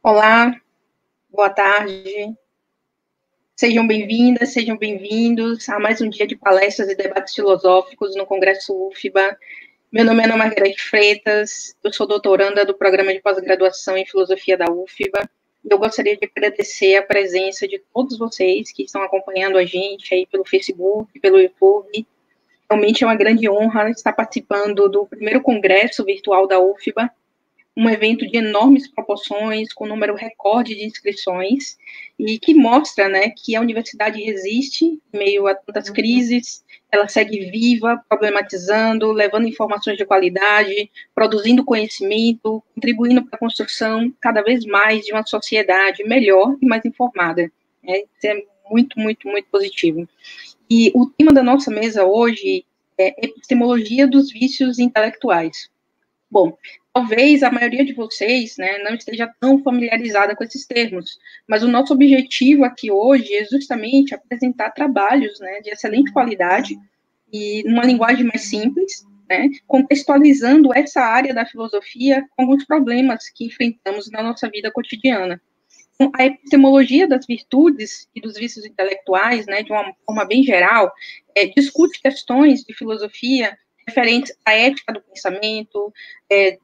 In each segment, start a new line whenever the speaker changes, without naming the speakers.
Olá, boa tarde. Sejam bem-vindas, sejam bem-vindos a mais um dia de palestras e debates filosóficos no Congresso UFBA. Meu nome é Ana Margarete Freitas, eu sou doutoranda do Programa de Pós-Graduação em Filosofia da UFBA. Eu gostaria de agradecer a presença de todos vocês que estão acompanhando a gente aí pelo Facebook, pelo YouTube. Realmente é uma grande honra estar participando do primeiro congresso virtual da UFBA, um evento de enormes proporções, com número recorde de inscrições, e que mostra, né, que a universidade resiste em meio a tantas crises, ela segue viva, problematizando, levando informações de qualidade, produzindo conhecimento, contribuindo para a construção cada vez mais de uma sociedade melhor e mais informada. Isso é muito, muito, muito positivo. E o tema da nossa mesa hoje é epistemologia dos vícios intelectuais. Bom, talvez a maioria de vocês, né, não esteja tão familiarizada com esses termos, mas o nosso objetivo aqui hoje é justamente apresentar trabalhos, né, de excelente qualidade e numa linguagem mais simples, né, contextualizando essa área da filosofia com alguns problemas que enfrentamos na nossa vida cotidiana. Então, a epistemologia das virtudes e dos vícios intelectuais, né, de uma forma bem geral, discute questões de filosofia referentes à ética do pensamento,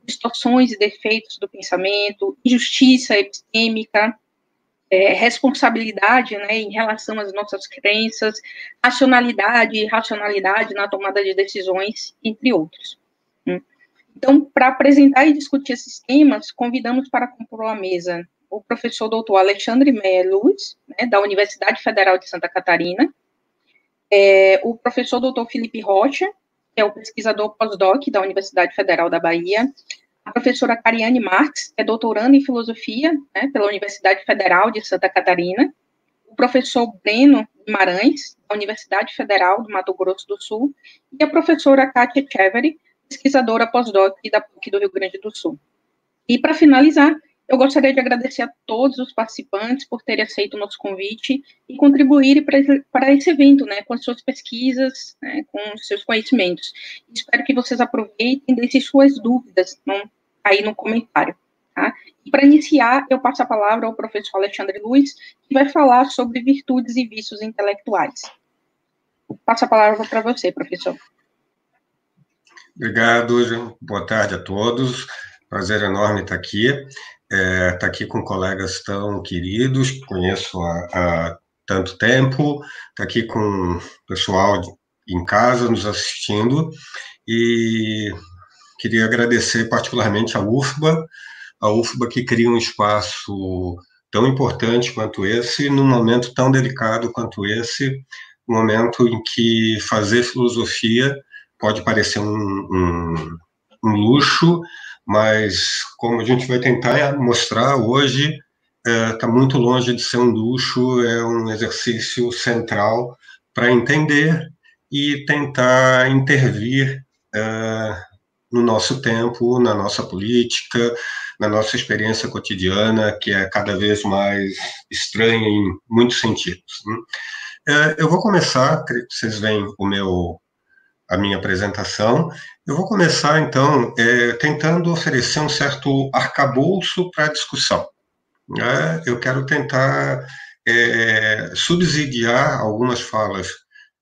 distorções e defeitos do pensamento, injustiça epistêmica, responsabilidade, né, em relação às nossas crenças, racionalidade e irracionalidade na tomada de decisões, entre outros. Então, para apresentar e discutir esses temas, convidamos para compor a mesa o professor doutor Alexandre Meyer Luz, né, da Universidade Federal de Santa Catarina, o professor doutor Felipe Rocha, que é o pesquisador pós-doc da Universidade Federal da Bahia, a professora Cariane Marques, que é doutoranda em filosofia, né, pela Universidade Federal de Santa Catarina, o professor Breno Guimarães, da Universidade Federal do Mato Grosso do Sul, e a professora Kátia Chevery, pesquisadora pós-doc da PUC do Rio Grande do Sul. E, para finalizar, eu gostaria de agradecer a todos os participantes por terem aceito o nosso convite e contribuírem para esse evento, né, com as suas pesquisas, né, com os seus conhecimentos. Espero que vocês aproveitem e deixem suas dúvidas aí no comentário. Tá? E, para iniciar, eu passo a palavra ao professor Alexandre Luiz, que vai falar sobre virtudes e vícios intelectuais. Passo a palavra para você, professor.
Obrigado, boa tarde a todos. Prazer enorme estar aqui. Estar aqui com colegas tão queridos, que conheço há tanto tempo, estar aqui com o pessoal em casa nos assistindo, e queria agradecer particularmente a UFBA que cria um espaço tão importante quanto esse, num momento tão delicado quanto esse, um momento em que fazer filosofia pode parecer um luxo, mas como a gente vai tentar mostrar hoje, está muito longe de ser um luxo, é um exercício central para entender e tentar intervir no nosso tempo, na nossa política, na nossa experiência cotidiana, que é cada vez mais estranha em muitos sentidos. Eu vou começar, creio que vocês veem a minha apresentação. Eu vou começar, então, tentando oferecer um certo arcabouço para a discussão. Eu quero tentar subsidiar algumas falas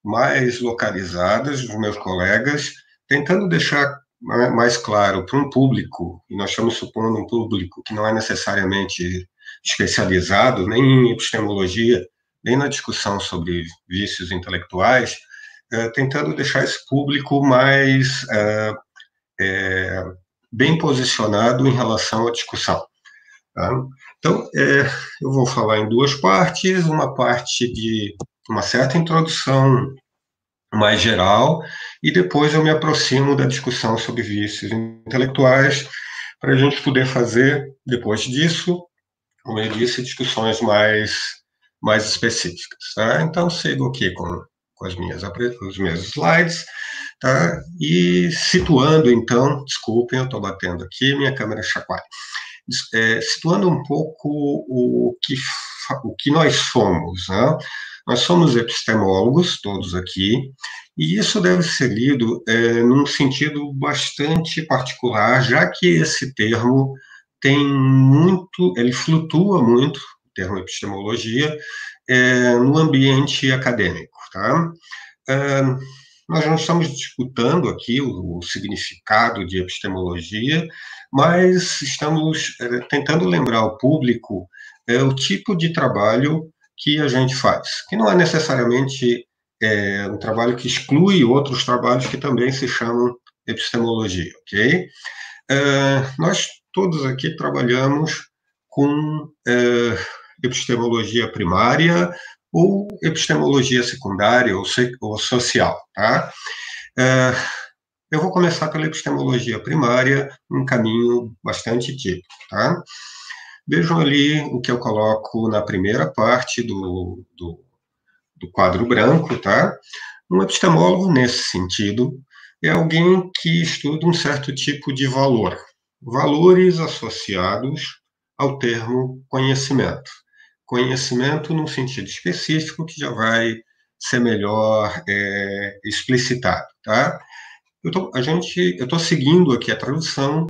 mais localizadas dos meus colegas, tentando deixar mais claro para um público, e nós estamos supondo um público que não é necessariamente especializado nem em epistemologia, nem na discussão sobre vícios intelectuais, tentando deixar esse público mais bem posicionado em relação à discussão. Tá? Então, eu vou falar em duas partes, uma parte de uma certa introdução mais geral, e depois eu me aproximo da discussão sobre vícios intelectuais, para a gente poder fazer, depois disso, como eu disse, discussões mais específicas. Tá? Então, sigo aqui com os meus slides, tá? E situando, então, desculpem, eu estou batendo aqui, minha câmera chacoalha. Situando um pouco o que nós somos, né? Nós somos epistemólogos, todos aqui, e isso deve ser lido num sentido bastante particular, já que esse termo ele flutua muito, o termo epistemologia, no ambiente acadêmico, tá? Nós não estamos disputando aqui o significado de epistemologia, mas estamos tentando lembrar ao público o tipo de trabalho que a gente faz, que não é necessariamente um trabalho que exclui outros trabalhos que também se chamam epistemologia, ok? Nós todos aqui trabalhamos com epistemologia primária ou epistemologia secundária ou social, tá? Eu vou começar pela epistemologia primária, um caminho bastante típico, tá? Vejam ali o que eu coloco na primeira parte do quadro branco, tá? Um epistemólogo, nesse sentido, é alguém que estuda um certo tipo de valor, valores associados ao termo conhecimento. Conhecimento num sentido específico que já vai ser melhor explicitado, tá? Eu estou seguindo aqui a tradição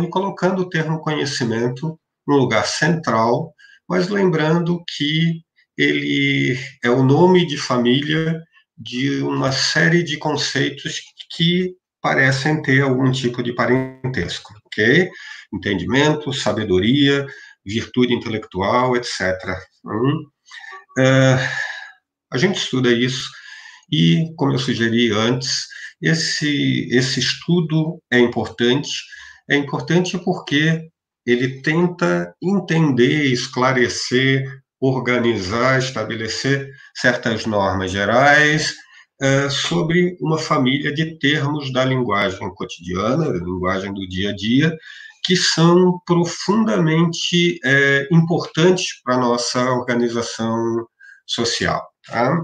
e colocando o termo conhecimento num lugar central, mas lembrando que ele é o nome de família de uma série de conceitos que parecem ter algum tipo de parentesco, ok? Entendimento, sabedoria, virtude intelectual, etc. A gente estuda isso e, como eu sugeri antes, esse estudo é importante porque ele tenta entender, esclarecer, organizar, estabelecer certas normas gerais sobre uma família de termos da linguagem cotidiana, da linguagem do dia a dia, que são profundamente importantes para a nossa organização social. Tá?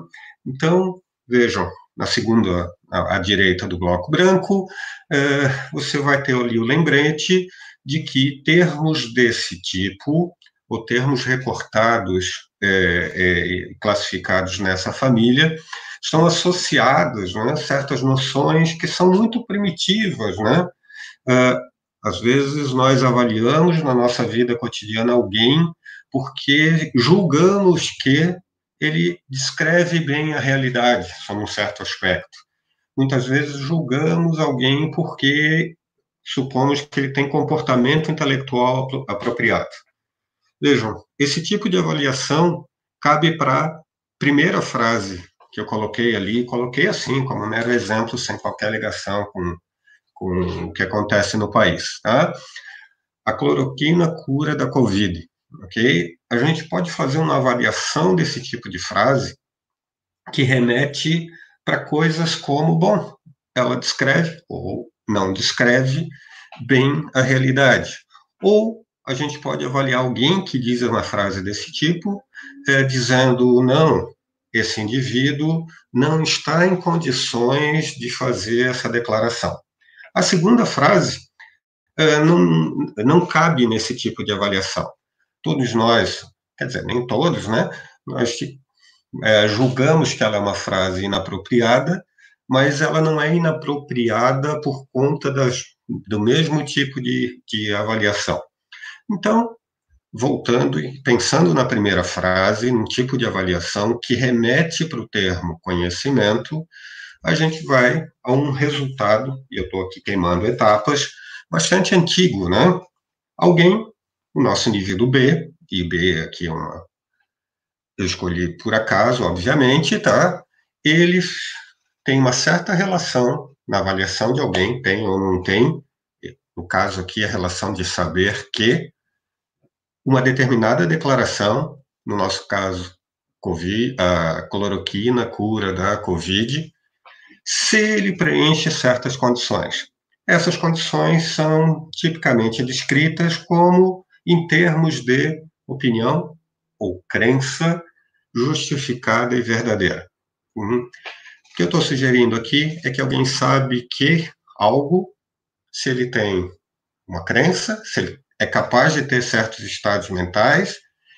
Então, vejam, na segunda, à direita do bloco branco, você vai ter ali o lembrete de que termos desse tipo, ou termos recortados, classificados nessa família, estão associados, né, a certas noções que são muito primitivas, né? Às vezes nós avaliamos na nossa vida cotidiana alguém porque julgamos que ele descreve bem a realidade, sob um certo aspecto. Muitas vezes julgamos alguém porque supomos que ele tem comportamento intelectual apropriado. Vejam, esse tipo de avaliação cabe para a primeira frase que eu coloquei ali, coloquei assim, como um mero exemplo, sem qualquer ligação com o que acontece no país. Tá? A cloroquina cura da Covid. Ok? A gente pode fazer uma avaliação desse tipo de frase que remete para coisas como, bom, ela descreve ou não descreve bem a realidade. Ou a gente pode avaliar alguém que diz uma frase desse tipo, dizendo, não, esse indivíduo não está em condições de fazer essa declaração. A segunda frase não cabe nesse tipo de avaliação. Todos nós, quer dizer, nem todos, né? Nós julgamos que ela é uma frase inapropriada, mas ela não é inapropriada por conta do mesmo tipo de avaliação. Então, voltando e pensando na primeira frase, num tipo de avaliação que remete para o termo conhecimento, a gente vai a um resultado, e eu estou aqui queimando etapas, bastante antigo, né? Alguém, o nosso indivíduo B, e B aqui eu escolhi por acaso, obviamente, tá? Ele tem uma certa relação na avaliação de alguém, tem ou não tem, no caso aqui a relação de saber que uma determinada declaração, no nosso caso, a cloroquina, cura da Covid, se ele preenche certas condições. Essas condições são tipicamente descritas como em termos de opinião ou crença justificada e verdadeira. O que eu estou sugerindo aqui é que alguém sabe que algo, se ele tem uma crença, se ele é capaz de ter certos estados mentais,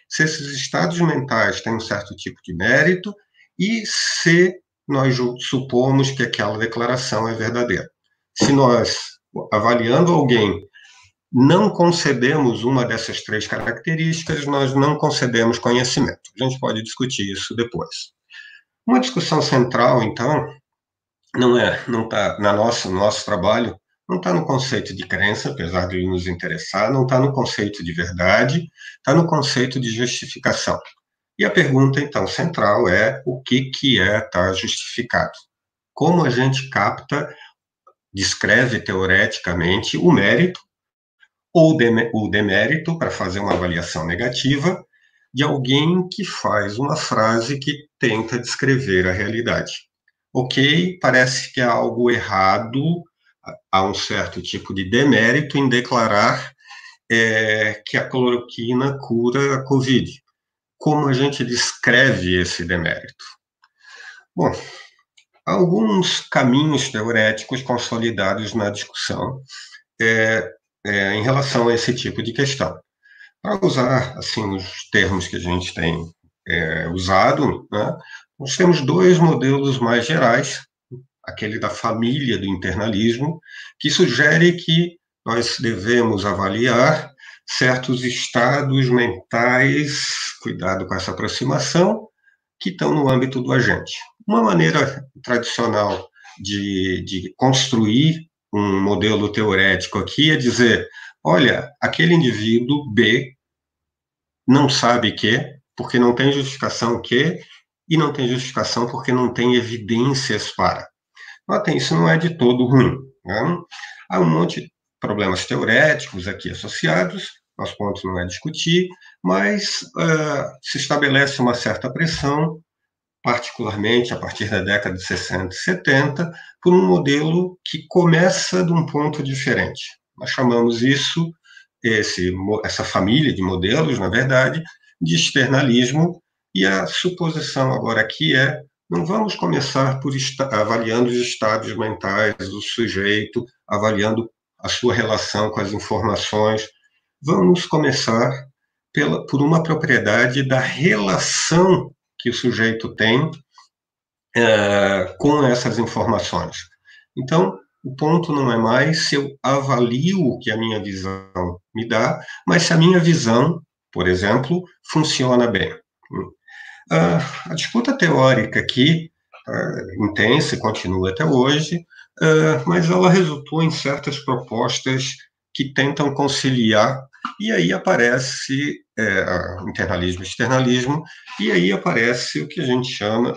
se esses estados mentais têm um certo tipo de mérito e se nós supomos que aquela declaração é verdadeira. Se nós, avaliando alguém, não concedemos uma dessas três características, nós não concedemos conhecimento. A gente pode discutir isso depois. Uma discussão central, então, não está no nosso trabalho, não está no conceito de crença, apesar de nos interessar, não está no conceito de verdade, está no conceito de justificação. E a pergunta, então, central é o que é estar justificado? Como a gente descreve teoreticamente o mérito ou o demérito, para fazer uma avaliação negativa, de alguém que faz uma frase que tenta descrever a realidade. Ok, parece que há algo errado, há um certo tipo de demérito em declarar que a cloroquina cura a Covid. Como a gente descreve esse demérito? Bom, há alguns caminhos teoréticos consolidados na discussão em relação a esse tipo de questão. Para usar, assim, os termos que a gente tem usado, né, nós temos dois modelos mais gerais, aquele da família do internalismo, que sugere que nós devemos avaliar certos estados mentais, cuidado com essa aproximação, que estão no âmbito do agente. Uma maneira tradicional de construir um modelo teorético aqui é dizer, olha, aquele indivíduo B não sabe que, porque não tem justificação que, e não tem justificação porque não tem evidências para. Notem, isso não é de todo ruim. Né? Há um monte de problemas teoréticos aqui associados, nosso ponto não é discutir, mas se estabelece uma certa pressão, particularmente a partir da década de 60 e 70, por um modelo que começa de um ponto diferente. Nós chamamos isso, essa família de modelos, na verdade, de externalismo, e a suposição agora aqui não vamos começar por avaliando os estados mentais do sujeito, avaliando a sua relação com as informações. Vamos começar por uma propriedade da relação que o sujeito tem com essas informações. Então, o ponto não é mais se eu avalio o que a minha visão me dá, mas se a minha visão, por exemplo, funciona bem. A disputa teórica aqui, intensa e continua até hoje, mas ela resultou em certas propostas que tentam conciliar, e aí aparece internalismo e externalismo, e aí aparece o que a gente chama,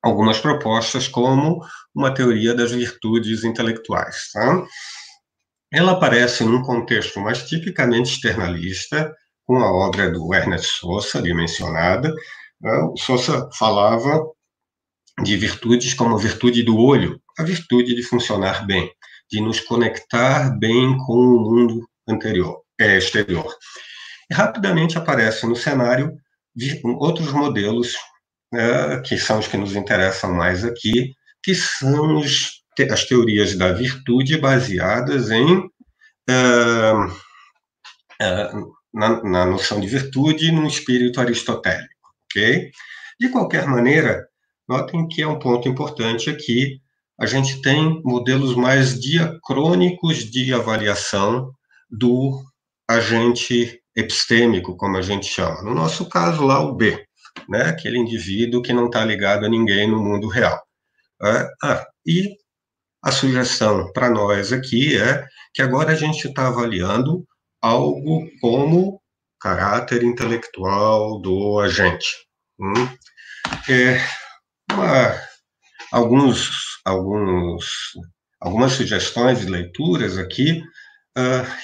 algumas propostas como uma teoria das virtudes intelectuais. Tá? Ela aparece num contexto mais tipicamente externalista, com a obra do Ernest Sosa, ali mencionada. O Sosa falava de virtudes como a virtude do olho, a virtude de funcionar bem, de nos conectar bem com o mundo exterior. E rapidamente aparecem no cenário outros modelos, que são os que nos interessam mais aqui, que são as teorias da virtude baseadas na noção de virtude e no espírito aristotélico, ok? De qualquer maneira, notem que é um ponto importante aqui, a gente tem modelos mais diacrônicos de avaliação do agente epistêmico, como a gente chama. No nosso caso, lá, o B, né? Aquele indivíduo que não está ligado a ninguém no mundo real. E a sugestão para nós aqui é que agora a gente está avaliando algo como caráter intelectual do agente. Algumas sugestões de leituras aqui,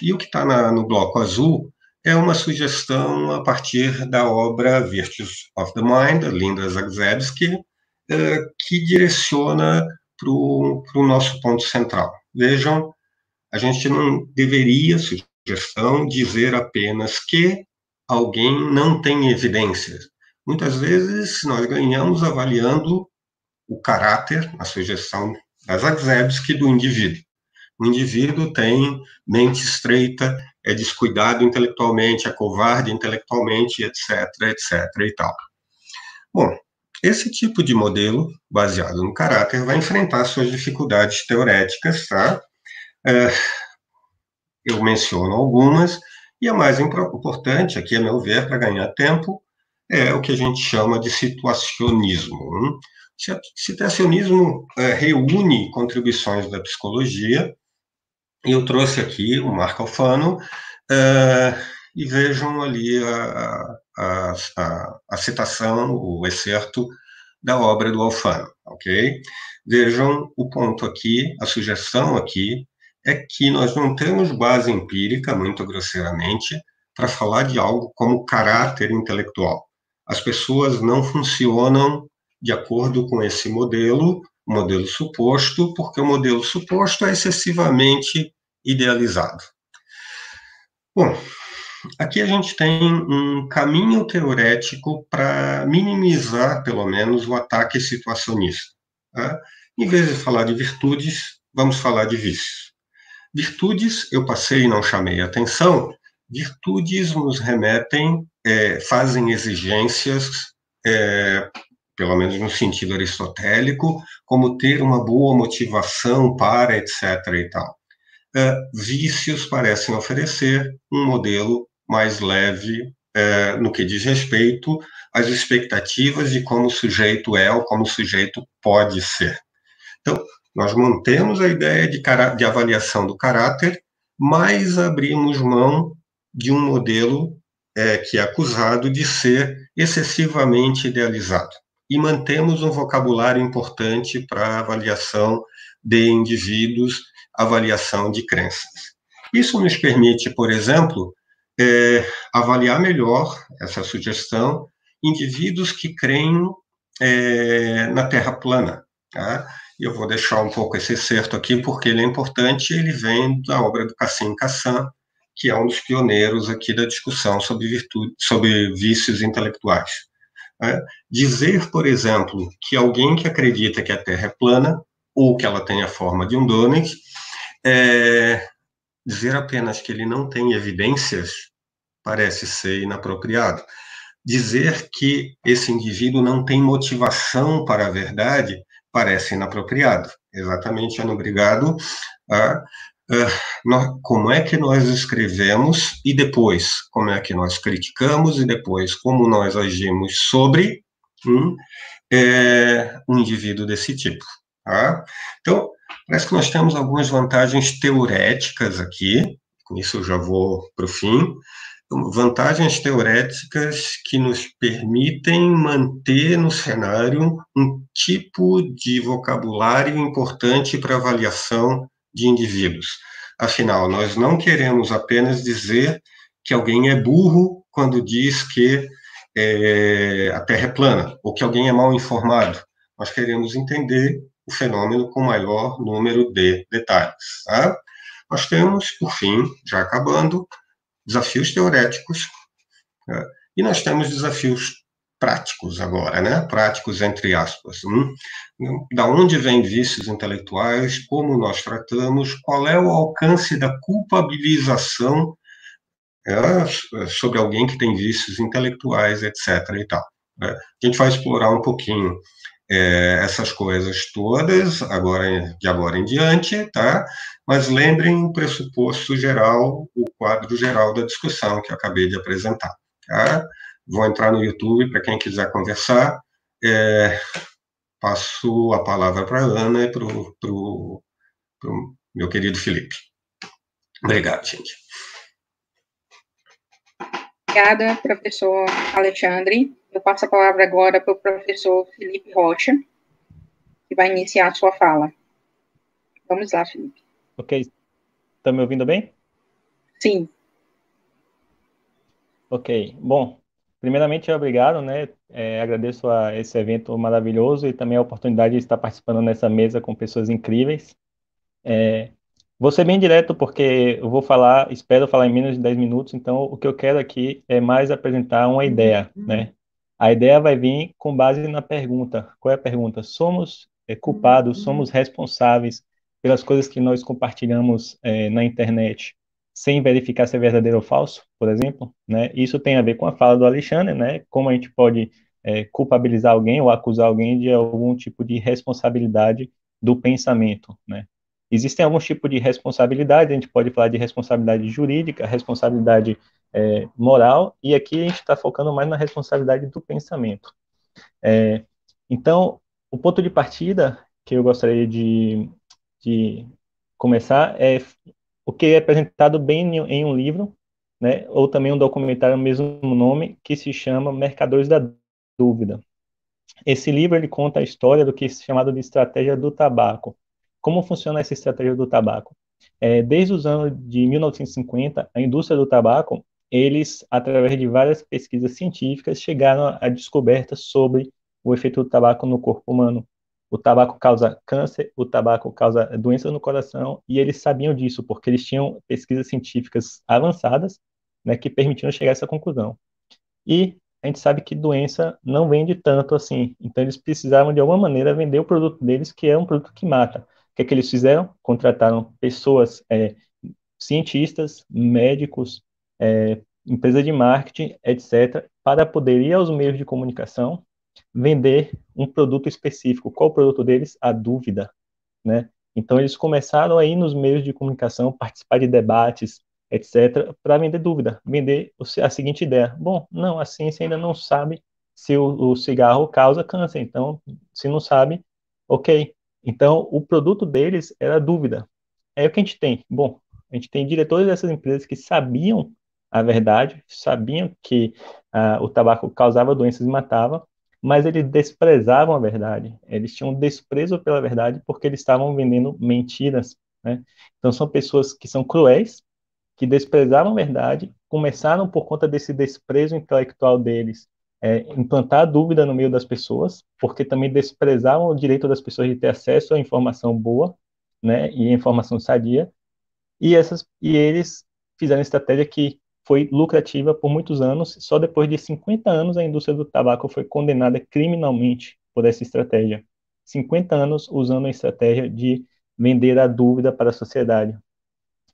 e o que está no bloco azul é uma sugestão a partir da obra Virtues of the Mind, Linda Zagrebski, que direciona para o nosso ponto central. Vejam, a gente não deveria, sugestão, dizer apenas que alguém não tem evidências. Muitas vezes nós ganhamos avaliando o caráter, a sugestão da Zagrebski, do indivíduo. O indivíduo tem mente estreita, é descuidado intelectualmente, é covarde intelectualmente, etc., etc. e tal. Bom, esse tipo de modelo, baseado no caráter, vai enfrentar suas dificuldades teoréticas, tá? eu menciono algumas, e a mais importante aqui, a meu ver, para ganhar tempo, é o que a gente chama de situacionismo. Situacionismo reúne contribuições da psicologia, e eu trouxe aqui o Marco Alfano, e vejam ali a citação, o excerto da obra do Alfano, ok? Vejam o ponto aqui, a sugestão aqui, é que nós não temos base empírica, muito grosseiramente, para falar de algo como caráter intelectual. As pessoas não funcionam de acordo com esse modelo suposto, porque o modelo suposto é excessivamente idealizado. Bom, aqui a gente tem um caminho teorético para minimizar, pelo menos, o ataque situacionista. Tá? Em vez de falar de virtudes, vamos falar de vícios. Virtudes, eu passei e não chamei a atenção, virtudes nos remetem, fazem exigências, pelo menos no sentido aristotélico, como ter uma boa motivação para, etc. e tal. Vícios parecem oferecer um modelo mais leve no que diz respeito às expectativas de como o sujeito é ou como o sujeito pode ser. Então, nós mantemos a ideia de avaliação do caráter, mas abrimos mão de um modelo que é acusado de ser excessivamente idealizado. E mantemos um vocabulário importante para a avaliação de indivíduos, avaliação de crenças. Isso nos permite, por exemplo, avaliar melhor, essa sugestão, indivíduos que creem na Terra plana. Tá? E eu vou deixar um pouco esse excerto aqui, porque ele é importante, ele vem da obra do Cassim Cassan, que é um dos pioneiros aqui da discussão sobre vícios intelectuais. Dizer, por exemplo, que alguém que acredita que a Terra é plana, ou que ela tem a forma de um donut, dizer apenas que ele não tem evidências parece ser inapropriado. Dizer que esse indivíduo não tem motivação para a verdade parece inapropriado. Exatamente, Ana, obrigado. Como é que nós escrevemos e depois como é que nós criticamos e depois como nós agimos sobre um indivíduo desse tipo. Tá? Então, parece que nós temos algumas vantagens teoréticas aqui, com isso eu já vou para o fim, vantagens teoréticas que nos permitem manter no cenário um tipo de vocabulário importante para avaliação de indivíduos. Afinal, nós não queremos apenas dizer que alguém é burro quando diz que a Terra é plana, ou que alguém é mal informado. Nós queremos entender o fenômeno com maior número de detalhes. Tá? Nós temos, por fim, já acabando, desafios teoréticos, e nós temos desafios práticos agora, né? Práticos entre aspas. Da onde vêm vícios intelectuais, como nós tratamos, qual é o alcance da culpabilização sobre alguém que tem vícios intelectuais, etc. e tal. A gente vai explorar um pouquinho essas coisas todas de agora em diante, tá? Mas lembrem o pressuposto geral, o quadro geral da discussão que eu acabei de apresentar, tá? Vou entrar no YouTube para quem quiser conversar. Passo a palavra para a Ana e para o meu querido Felipe. Obrigado, gente.
Obrigada, professor Alexandre. Eu passo a palavra agora para o professor Felipe Rocha, que vai iniciar a sua fala. Vamos lá, Felipe.
Ok. Está me ouvindo bem?
Sim.
Ok. Bom, primeiramente, obrigado, né? Agradeço a esse evento maravilhoso e também a oportunidade de estar participando nessa mesa com pessoas incríveis. Vou ser bem direto porque eu vou falar, espero falar em menos de 10 minutos, então o que eu quero aqui é mais apresentar uma ideia, né? A ideia vai vir com base na pergunta. Qual é a pergunta? Somos culpados, somos responsáveis pelas coisas que nós compartilhamos na internet sem verificar se é verdadeiro ou falso, por exemplo, né? Isso tem a ver com a fala do Alexandre, né? Como a gente pode culpabilizar alguém ou acusar alguém de algum tipo de responsabilidade do pensamento, né? Existem alguns tipos de responsabilidade, a gente pode falar de responsabilidade jurídica, responsabilidade moral, e aqui a gente está focando mais na responsabilidade do pensamento. Então, o ponto de partida que eu gostaria de começar é o que é apresentado bem em um livro, né, ou também um documentário mesmo nome, que se chama Mercadores da Dúvida. Esse livro ele conta a história do que é chamado de estratégia do tabaco. Como funciona essa estratégia do tabaco? Desde os anos de 1950, a indústria do tabaco, eles, através de várias pesquisas científicas, chegaram a descobertas sobre o efeito do tabaco no corpo humano. O tabaco causa câncer, o tabaco causa doença no coração, e eles sabiam disso, porque eles tinham pesquisas científicas avançadas, né, que permitiram chegar a essa conclusão. E a gente sabe que doença não vende tanto assim. Então eles precisavam de alguma maneira vender o produto deles, que é um produto que mata. O que é que eles fizeram? Contrataram pessoas, cientistas, médicos, empresa de marketing, etc., para poder ir aos meios de comunicação vender um produto específico. Qual o produto deles? A dúvida, né? Então eles começaram aí nos meios de comunicação, participar de debates, etc., para vender dúvida, vender a seguinte ideia: bom, não, a ciência ainda não sabe se o cigarro causa câncer, então, se não sabe, ok. Então, o produto deles era dúvida. É o que a gente tem. Bom, a gente tem diretores dessas empresas que sabiam a verdade, sabiam que o tabaco causava doenças e matava, mas eles desprezavam a verdade. Eles tinham desprezo pela verdade porque eles estavam vendendo mentiras, né? Então são pessoas que são cruéis, que desprezavam a verdade, começaram por conta desse desprezo intelectual deles, implantar dúvida no meio das pessoas, porque também desprezavam o direito das pessoas de ter acesso à informação boa, né, e informação sadia, e eles fizeram estratégia que foi lucrativa por muitos anos. Só depois de 50 anos a indústria do tabaco foi condenada criminalmente por essa estratégia. 50 anos usando a estratégia de vender a dúvida para a sociedade.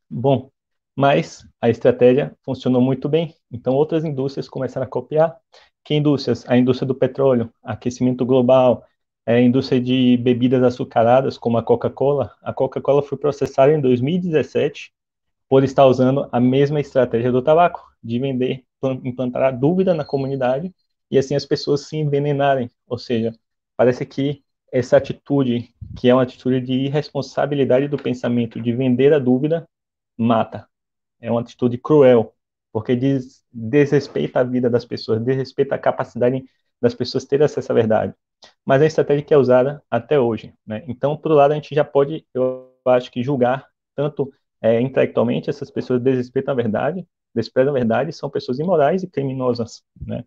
Bom, mas a estratégia funcionou muito bem. Então outras indústrias começaram a copiar. Que indústrias? A indústria do petróleo, aquecimento global, a indústria de bebidas açucaradas, como a Coca-Cola. A Coca-Cola foi processada em 2017 por estar usando a mesma estratégia do tabaco, de vender, implantar a dúvida na comunidade e assim as pessoas se envenenarem. Ou seja, parece que essa atitude, que é uma atitude de irresponsabilidade do pensamento, de vender a dúvida, mata. É uma atitude cruel, porque desrespeita a vida das pessoas, desrespeita a capacidade das pessoas terem acesso à verdade. Mas é a estratégia que é usada até hoje, né? Então, por um lado, a gente já pode, eu acho que julgar tanto intelectualmente essas pessoas desrespeitam a verdade, desprezam a verdade, são pessoas imorais e criminosas, né?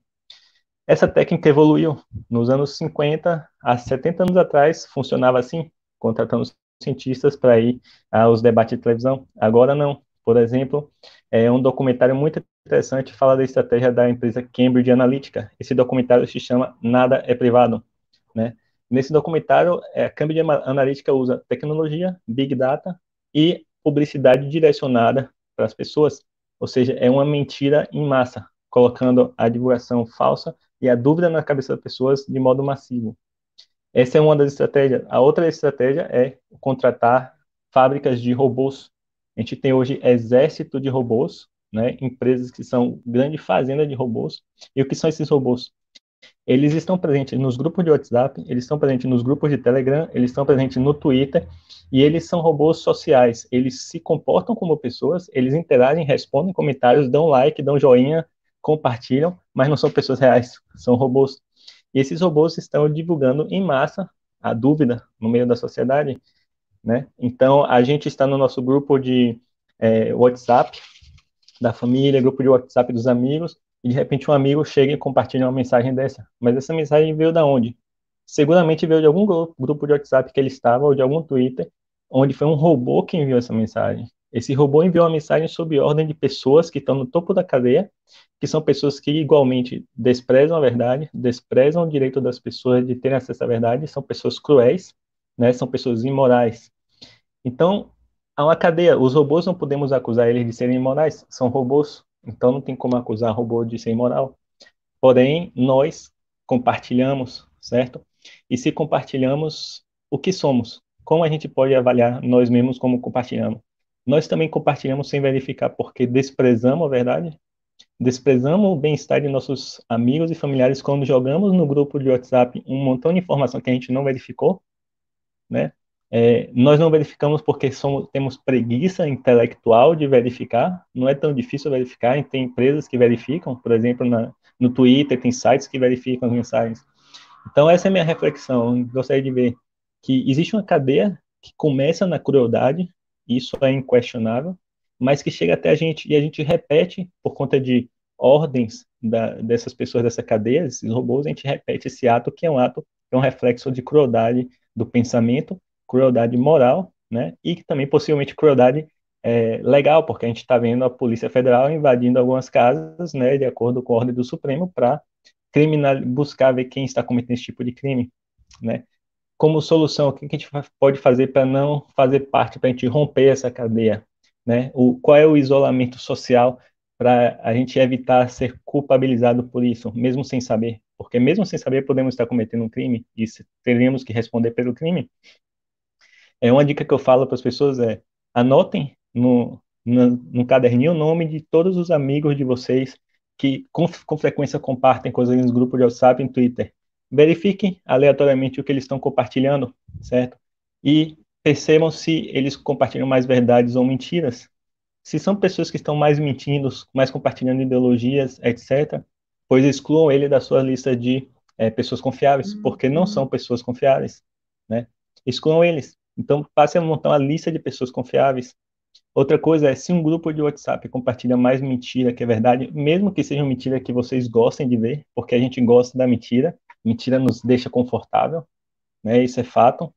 Essa técnica evoluiu. Nos anos 50, há 70 anos atrás, funcionava assim, contratando cientistas para ir aos debates de televisão. Agora não. Por exemplo, um documentário muito interessante fala da estratégia da empresa Cambridge Analytica. Esse documentário se chama Nada é Privado, né? Nesse documentário, a Cambridge Analytica usa tecnologia, Big Data e publicidade direcionada para as pessoas. Ou seja, é uma mentira em massa, colocando a divulgação falsa e a dúvida na cabeça das pessoas de modo massivo. Essa é uma das estratégias. A outra estratégia é contratar fábricas de robôs. A gente tem hoje exército de robôs, né? Empresas que são grande fazenda de robôs. E o que são esses robôs? Eles estão presentes nos grupos de WhatsApp, eles estão presentes nos grupos de Telegram, eles estão presentes no Twitter, e eles são robôs sociais. Eles se comportam como pessoas, eles interagem, respondem comentários, dão like, dão joinha, compartilham, mas não são pessoas reais, são robôs. E esses robôs estão divulgando em massa a dúvida no meio da sociedade, né? Então, a gente está no nosso grupo de WhatsApp da família, grupo de WhatsApp dos amigos, e de repente um amigo chega e compartilha uma mensagem dessa. Mas essa mensagem veio da onde? Seguramente veio de algum grupo de WhatsApp que ele estava, ou de algum Twitter, onde foi um robô que enviou essa mensagem. Esse robô enviou uma mensagem sob ordem de pessoas que estão no topo da cadeia, que são pessoas que igualmente desprezam a verdade, desprezam o direito das pessoas de terem acesso à verdade, são pessoas cruéis, né, são pessoas imorais. Então, há uma cadeia. Os robôs não podemos acusar eles de serem imorais, são robôs, então não tem como acusar robô de ser imoral. Porém, nós compartilhamos, certo? E se compartilhamos, o que somos? como a gente pode avaliar nós mesmos como compartilhamos? Nós também compartilhamos sem verificar porque desprezamos a verdade? Desprezamos o bem-estar de nossos amigos e familiares quando jogamos no grupo de WhatsApp um montão de informação que a gente não verificou, né? Nós não verificamos porque temos preguiça intelectual de verificar, não é tão difícil verificar, e tem empresas que verificam, por exemplo, no Twitter, tem sites que verificam as mensagens. Então, essa é a minha reflexão. Eu gostaria de ver que existe uma cadeia que começa na crueldade, isso é inquestionável, mas que chega até a gente, e a gente repete, por conta de ordens dessas pessoas dessa cadeia, esses robôs, a gente repete esse ato, que é um ato, que é um reflexo de crueldade do pensamento, crueldade moral, né, e que também possivelmente crueldade legal, porque a gente está vendo a Polícia Federal invadindo algumas casas, né, de acordo com a ordem do Supremo, para buscar ver quem está cometendo esse tipo de crime, né? Como solução, o que a gente pode fazer para não fazer parte, para a gente romper essa cadeia, né? Qual é o isolamento social para a gente evitar ser culpabilizado por isso, mesmo sem saber? Porque mesmo sem saber podemos estar cometendo um crime e teríamos que responder pelo crime. Uma dica que eu falo para as pessoas anotem no caderninho o nome de todos os amigos de vocês que com frequência compartem coisas nos grupos de WhatsApp e Twitter. Verifiquem aleatoriamente o que eles estão compartilhando, certo? E percebam se eles compartilham mais verdades ou mentiras. Se são pessoas que estão mais mentindo, mais compartilhando ideologias, etc., pois excluam ele da sua lista de pessoas confiáveis, porque não são pessoas confiáveis, né? Excluam eles. Então, passe a montar uma lista de pessoas confiáveis. Outra coisa é, se um grupo de WhatsApp compartilha mais mentira que é verdade, mesmo que seja uma mentira que vocês gostem de ver, porque a gente gosta da mentira, mentira nos deixa confortável, né? Isso é fato.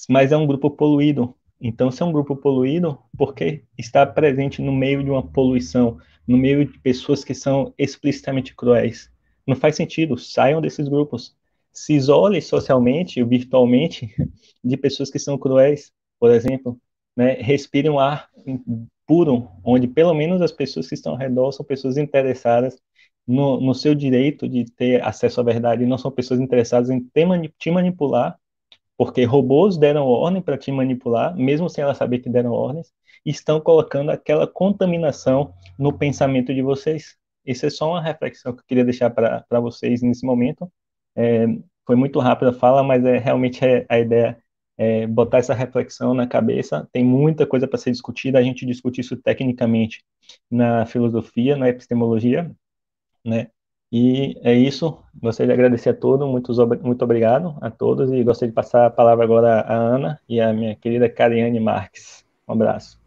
Mas é um grupo poluído. Então, se é um grupo poluído, porque está presente no meio de uma poluição, no meio de pessoas que são explicitamente cruéis. Não faz sentido, saiam desses grupos. Se isole socialmente, virtualmente, de pessoas que são cruéis, por exemplo, né? Respire um ar puro, onde pelo menos as pessoas que estão ao redor são pessoas interessadas no seu direito de ter acesso à verdade, e não são pessoas interessadas em te manipular, porque robôs deram ordem para te manipular, mesmo sem ela saber que deram ordens, e estão colocando aquela contaminação no pensamento de vocês. Isso é só uma reflexão que eu queria deixar para vocês nesse momento. Foi muito rápida a fala, mas realmente a ideia é botar essa reflexão na cabeça. Tem muita coisa para ser discutida, a gente discute isso tecnicamente na filosofia, na epistemologia, né? E é isso. Gostaria de agradecer a todos, muito obrigado a todos, e gostaria de passar a palavra agora à Ana e à minha querida Cariane Marques. Um abraço.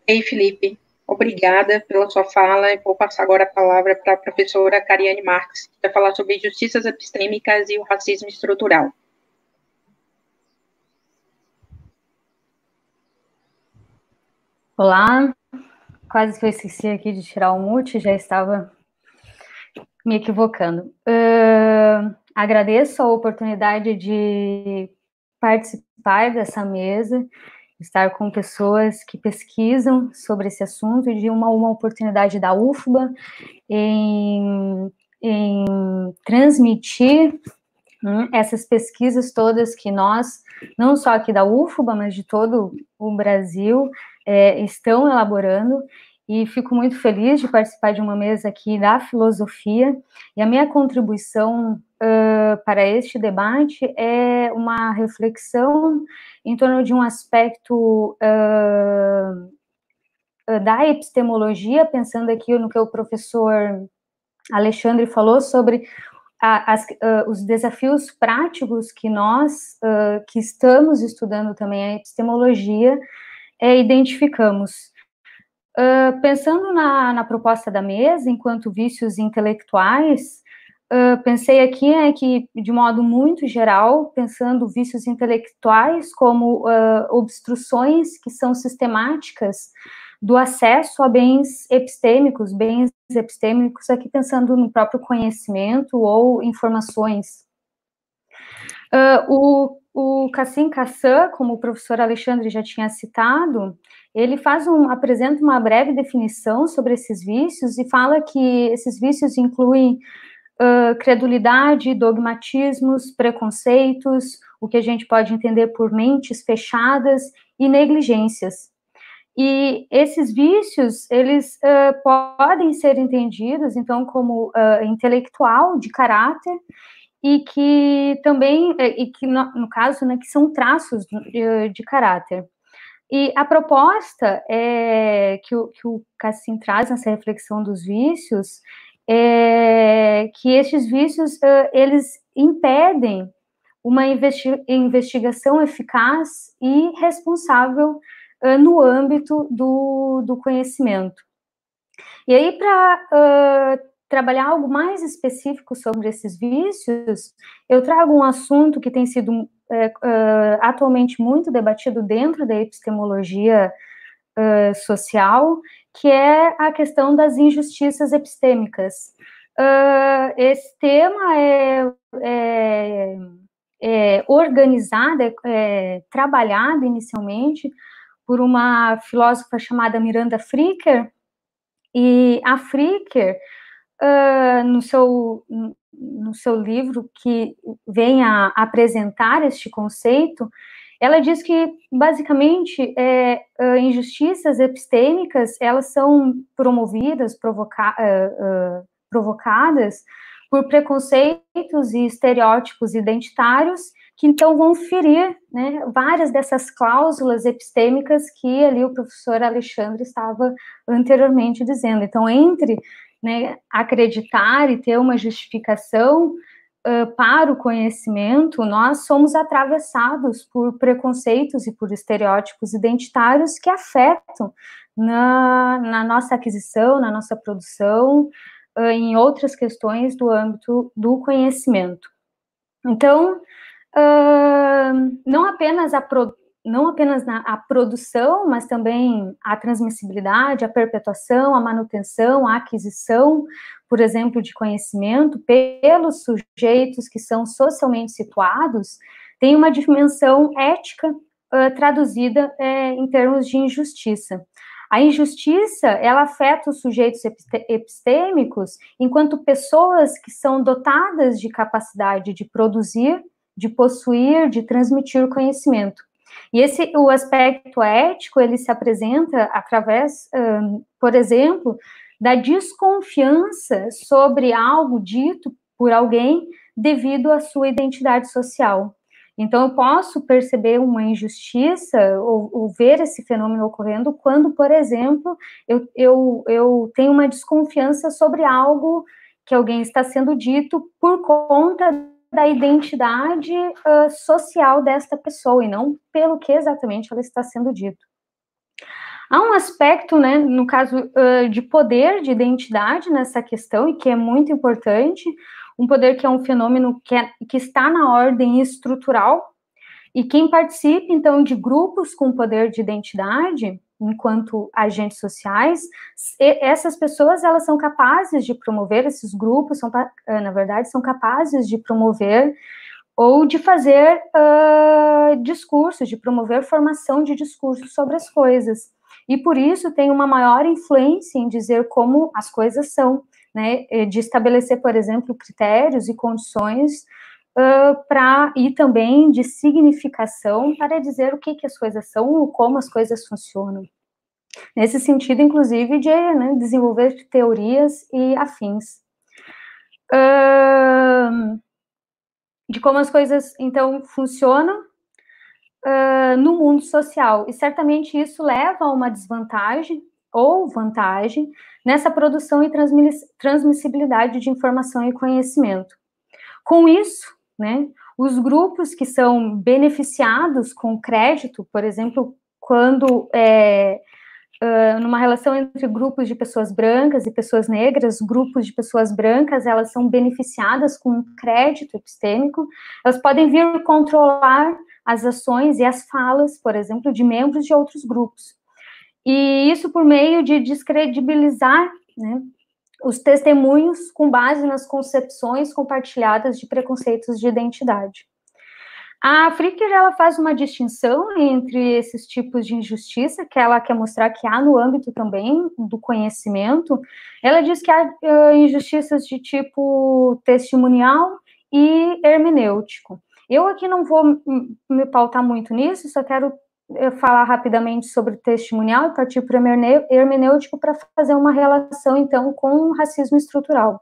Ei, Felipe, obrigada pela sua fala. Eu vou passar agora a palavra para a professora Cariane Marques, que vai falar sobre justiças epistêmicas e o racismo estrutural.
Olá, quase que eu esqueci aqui de tirar o mute, já estava me equivocando. Agradeço a oportunidade de participar dessa mesa, estar com pessoas que pesquisam sobre esse assunto, e de uma oportunidade da UFBA em transmitir essas pesquisas todas que nós, não só aqui da UFBA, mas de todo o Brasil, estão elaborando, e fico muito feliz de participar de uma mesa aqui da filosofia, e a minha contribuição para este debate é uma reflexão em torno de um aspecto da epistemologia, pensando aqui no que o professor Alexandre falou sobre os desafios práticos que nós, que estamos estudando também a epistemologia, identificamos. Pensando na proposta da mesa, enquanto vícios intelectuais, pensei aqui que, de modo muito geral, pensando vícios intelectuais como obstruções que são sistemáticas do acesso a bens epistêmicos, aqui pensando no próprio conhecimento ou informações. O Kassim Kassan, como o professor Alexandre já tinha citado, ele apresenta uma breve definição sobre esses vícios e fala que esses vícios incluem credulidade, dogmatismos, preconceitos, o que a gente pode entender por mentes fechadas e negligências. E esses vícios, eles podem ser entendidos, então, como intelectual, de caráter, e que também, no caso, né, que são traços de caráter. E a proposta que o Cassim traz nessa reflexão dos vícios é que estes vícios, eles impedem uma investigação eficaz e responsável no âmbito do conhecimento. E aí, para trabalhar algo mais específico sobre esses vícios, eu trago um assunto que tem sido atualmente muito debatido dentro da epistemologia social, que é a questão das injustiças epistêmicas. Esse tema é organizado, trabalhado inicialmente por uma filósofa chamada Miranda Fricker, e a Fricker, no seu livro, que vem a apresentar este conceito, ela diz que, basicamente, injustiças epistêmicas, elas são promovidas, provocadas por preconceitos e estereótipos identitários, que então vão ferir, né, várias dessas cláusulas epistêmicas que ali o professor Alexandre estava anteriormente dizendo. Então, entre, né, acreditar e ter uma justificação para o conhecimento, nós somos atravessados por preconceitos e por estereótipos identitários que afetam na nossa aquisição, na nossa produção, em outras questões do âmbito do conhecimento. Então, não apenas a produção, mas também a transmissibilidade, a perpetuação, a manutenção, a aquisição, por exemplo, de conhecimento pelos sujeitos que são socialmente situados, tem uma dimensão ética traduzida em termos de injustiça. A injustiça, ela afeta os sujeitos epistêmicos enquanto pessoas que são dotadas de capacidade de produzir, de possuir, de transmitir conhecimento. E o aspecto ético, ele se apresenta através, por exemplo, da desconfiança sobre algo dito por alguém devido à sua identidade social. Então, eu posso perceber uma injustiça ou ver esse fenômeno ocorrendo quando, por exemplo, eu tenho uma desconfiança sobre algo que alguém está sendo dito por conta da identidade social desta pessoa, e não pelo que exatamente ela está sendo dito. Há um aspecto, né, no caso de poder, de identidade nessa questão, e que é muito importante, um poder que é um fenômeno que está na ordem estrutural, e quem participa, então, de grupos com poder de identidade, enquanto agentes sociais, essas pessoas, elas são capazes de promover, esses grupos, na verdade, são capazes de promover ou de fazer discursos, de promover formação de discursos sobre as coisas. E, por isso, tem uma maior influência em dizer como as coisas são, né, de estabelecer, por exemplo, critérios e condições e também de significação para dizer o que as coisas são ou como as coisas funcionam. Nesse sentido, inclusive, de desenvolver teorias e afins. De como as coisas, então, funcionam no mundo social. E certamente isso leva a uma desvantagem ou vantagem nessa produção e transmissibilidade de informação e conhecimento. Com isso, né, os grupos que são beneficiados com crédito, por exemplo, quando numa relação entre grupos de pessoas brancas e pessoas negras, grupos de pessoas brancas, elas são beneficiadas com crédito epistêmico, elas podem vir controlar as ações e as falas, por exemplo, de membros de outros grupos. E isso por meio de descredibilizar, né, os testemunhos com base nas concepções compartilhadas de preconceitos de identidade. A Fricker, ela faz uma distinção entre esses tipos de injustiça, que ela quer mostrar que há no âmbito também do conhecimento. Ela diz que há injustiças de tipo testemunial e hermenêutico. Eu aqui não vou me pautar muito nisso, só quero falar rapidamente sobre testemunial e partir para o hermenêutico para fazer uma relação, então, com o racismo estrutural.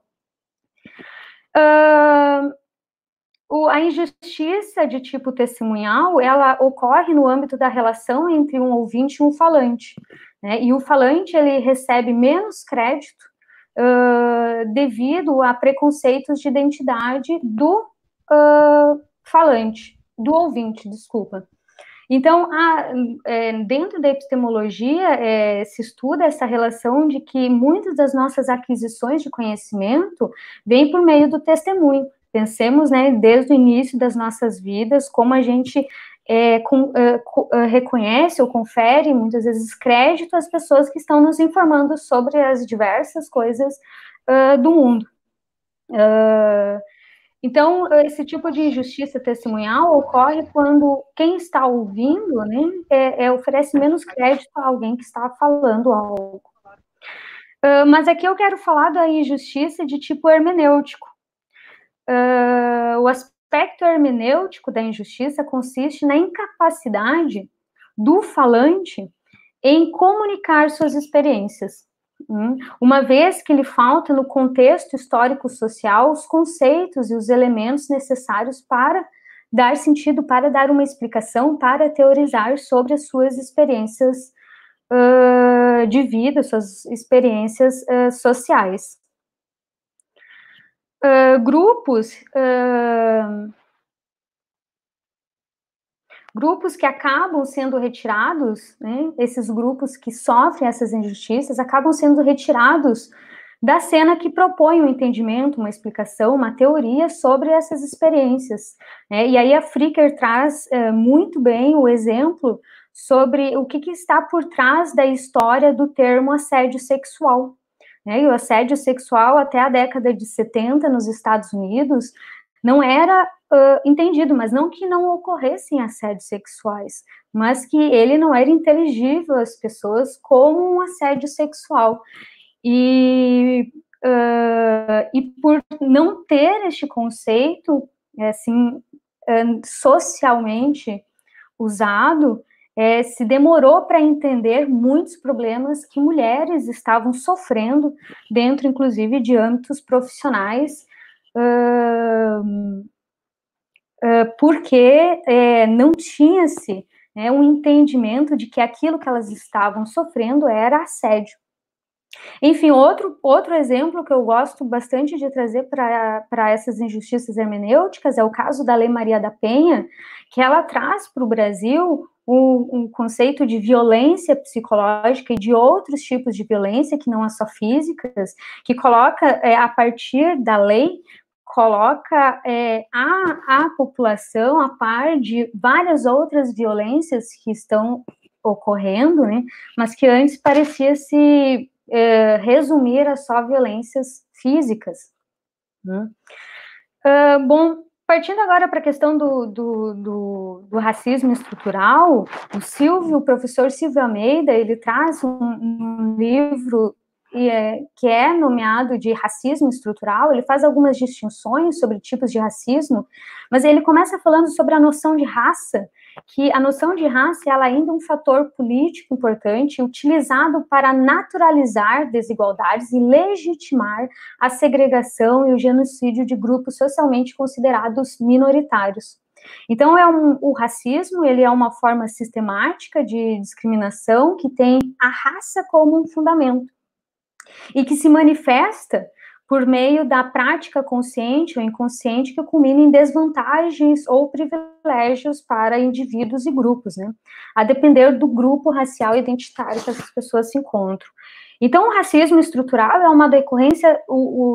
A injustiça de tipo testemunhal, ela ocorre no âmbito da relação entre um ouvinte e um falante, né? E o falante, ele recebe menos crédito devido a preconceitos de identidade do falante, do ouvinte, desculpa. Então, dentro da epistemologia, se estuda essa relação de que muitas das nossas aquisições de conhecimento vêm por meio do testemunho. Pensemos, né, desde o início das nossas vidas, como a gente reconhece ou confere, muitas vezes, crédito às pessoas que estão nos informando sobre as diversas coisas do mundo. Então, esse tipo de injustiça testemunhal ocorre quando quem está ouvindo, né, oferece menos crédito a alguém que está falando algo. Mas aqui eu quero falar da injustiça de tipo hermenêutico. O aspecto hermenêutico da injustiça consiste na incapacidade do falante em comunicar suas experiências, uma vez que lhe falta no contexto histórico-social os conceitos e os elementos necessários para dar sentido, para dar uma explicação, para teorizar sobre as suas experiências de vida, suas experiências sociais. Grupos que acabam sendo retirados, né, esses grupos que sofrem essas injustiças, acabam sendo retirados da cena que propõe um entendimento, uma explicação, uma teoria sobre essas experiências, né? E aí a Fricker traz muito bem o exemplo sobre o que está por trás da história do termo assédio sexual. E o assédio sexual, até a década de 70, nos Estados Unidos, não era entendido, mas não que não ocorressem assédios sexuais, mas que ele não era inteligível às pessoas como um assédio sexual. E por não ter este conceito, assim, socialmente usado, se demorou para entender muitos problemas que mulheres estavam sofrendo dentro, inclusive, de âmbitos profissionais, porque não tinha-se um entendimento de que aquilo que elas estavam sofrendo era assédio. Enfim, outro exemplo que eu gosto bastante de trazer para essas injustiças hermenêuticas é o caso da Lei Maria da Penha, que ela traz para o Brasil um conceito de violência psicológica e de outros tipos de violência, que não é só físicas, que coloca, a partir da lei, coloca a população a par de várias outras violências que estão ocorrendo, né, mas que antes parecia se resumir a só violências físicas. Bom, partindo agora para a questão do racismo estrutural, o professor Silvio Almeida, ele traz um livro que é nomeado de racismo estrutural. Ele faz algumas distinções sobre tipos de racismo, mas ele começa falando sobre a noção de raça, que a noção de raça ela ainda é um fator político importante, utilizado para naturalizar desigualdades e legitimar a segregação e o genocídio de grupos socialmente considerados minoritários. Então, o racismo, ele é uma forma sistemática de discriminação que tem a raça como um fundamento e que se manifesta por meio da prática consciente ou inconsciente que culmina em desvantagens ou privilégios para indivíduos e grupos, né? A depender do grupo racial e identitário que essas pessoas se encontram. Então, o racismo estrutural é uma decorrência,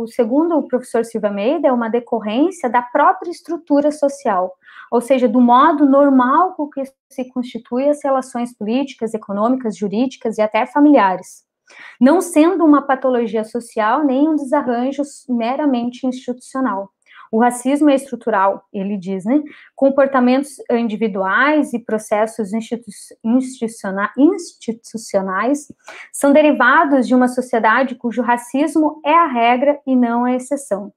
segundo o professor Silvio Almeida, é uma decorrência da própria estrutura social, ou seja, do modo normal com que se constituem as relações políticas, econômicas, jurídicas e até familiares, não sendo uma patologia social nem um desarranjo meramente institucional. O racismo é estrutural, ele diz, né? Comportamentos individuais e processos institucionais são derivados de uma sociedade cujo racismo é a regra e não a exceção.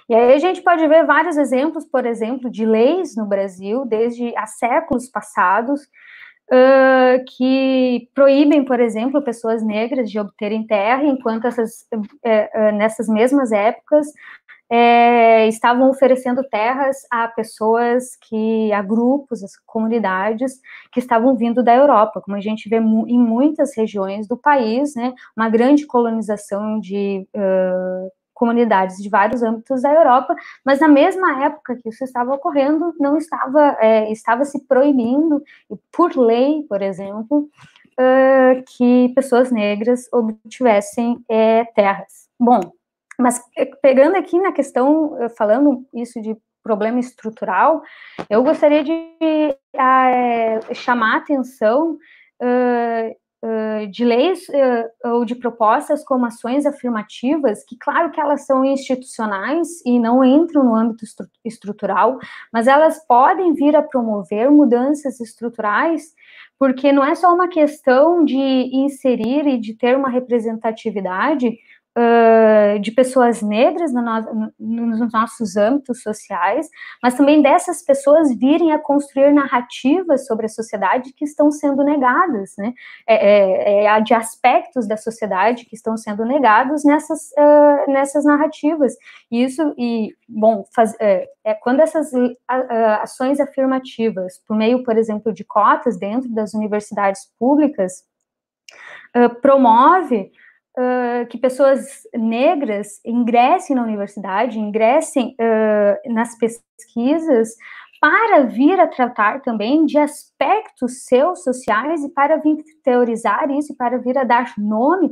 E aí a gente pode ver vários exemplos, por exemplo, de leis no Brasil, desde há séculos passados, que proíbem, por exemplo, pessoas negras de obterem terra, enquanto nessas mesmas épocas estavam oferecendo terras a pessoas a grupos, as comunidades que estavam vindo da Europa, como a gente vê em muitas regiões do país, né, uma grande colonização de comunidades de vários âmbitos da Europa, mas na mesma época que isso estava ocorrendo, não estava se proibindo, por lei, por exemplo, que pessoas negras obtivessem terras. Bom, mas pegando aqui na questão, falando isso de problema estrutural, eu gostaria de chamar a atenção de leis ou de propostas como ações afirmativas, que claro que elas são institucionais e não entram no âmbito estrutural, mas elas podem vir a promover mudanças estruturais, porque não é só uma questão de inserir e de ter uma representatividade de pessoas negras nos nossos âmbitos sociais, mas também dessas pessoas virem a construir narrativas sobre a sociedade que estão sendo negadas, né? De aspectos da sociedade que estão sendo negados nessas narrativas. Quando essas ações afirmativas, por meio, por exemplo, de cotas dentro das universidades públicas, promove que pessoas negras ingressem na universidade, ingressem nas pesquisas, para vir a tratar também de aspectos seus sociais e para vir teorizar isso, e para vir a dar nome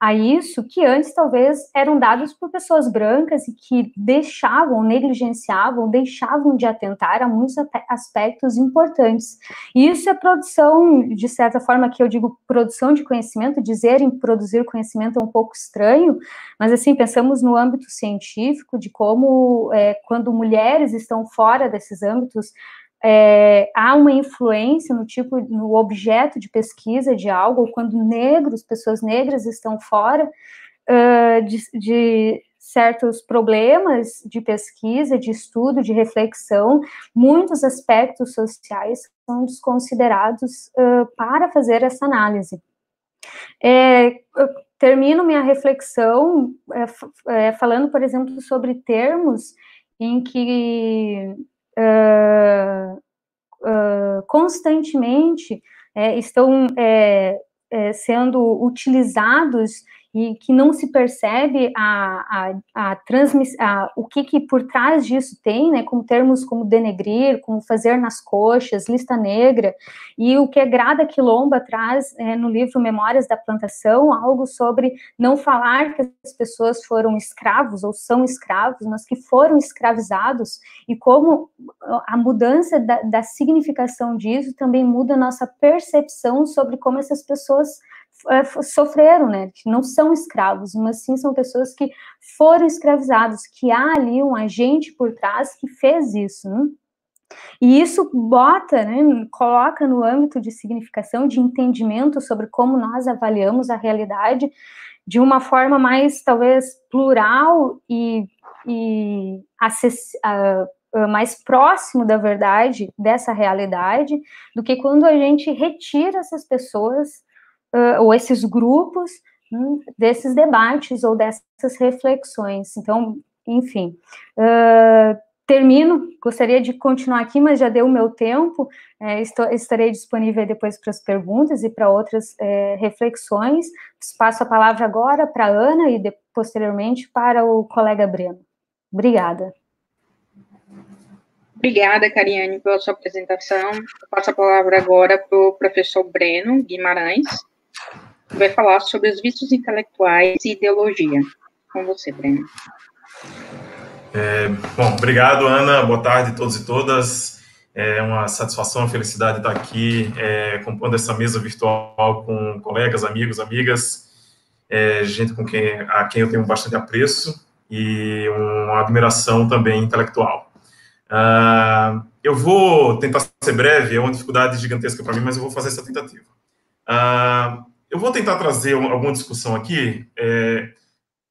a isso, que antes talvez eram dados por pessoas brancas e que negligenciavam, deixavam de atentar a muitos aspectos importantes. E isso é produção, de certa forma, que eu digo produção de conhecimento, dizer em produzir conhecimento é um pouco estranho, mas assim, pensamos no âmbito científico, de como quando mulheres estão fora desses âmbitos, há uma influência no objeto de pesquisa de algo, ou quando pessoas negras estão fora de certos problemas de pesquisa, de estudo, de reflexão, muitos aspectos sociais são desconsiderados para fazer essa análise. Eu termino minha reflexão falando, por exemplo, sobre termos em que constantemente estão sendo utilizados e que não se percebe o que por trás disso tem, né, como termos como denegrir, como fazer nas coxas, lista negra, e o que a Grada Quilomba traz no livro Memórias da Plantação, algo sobre não falar que as pessoas foram escravos ou são escravos, mas que foram escravizados, e como a mudança da significação disso também muda a nossa percepção sobre como essas pessoas sofreram, né, que não são escravos, mas sim são pessoas que foram escravizados, que há ali um agente por trás que fez isso, né? E isso coloca no âmbito de significação, de entendimento sobre como nós avaliamos a realidade de uma forma mais, talvez, plural e mais próximo da verdade, dessa realidade, do que quando a gente retira essas pessoas ou esses grupos desses debates ou dessas reflexões. Então, enfim, termino, gostaria de continuar aqui, mas já deu o meu tempo, estarei disponível depois para as perguntas e para outras reflexões. Passo a palavra agora para a Ana e posteriormente para o colega Breno. Obrigada.
Obrigada, Cariane, pela sua apresentação. Eu passo a palavra agora para o professor Breno Guimarães, que vai falar sobre os vícios intelectuais e ideologia. Com você, Breno.
Bom, obrigado, Ana. Boa tarde a todos e todas. É uma satisfação, uma felicidade estar aqui compondo essa mesa virtual com colegas, amigos, amigas, gente a quem eu tenho bastante apreço. e uma admiração também intelectual. Eu vou tentar ser breve, é uma dificuldade gigantesca para mim, mas eu vou fazer essa tentativa. Eu vou tentar trazer alguma discussão aqui,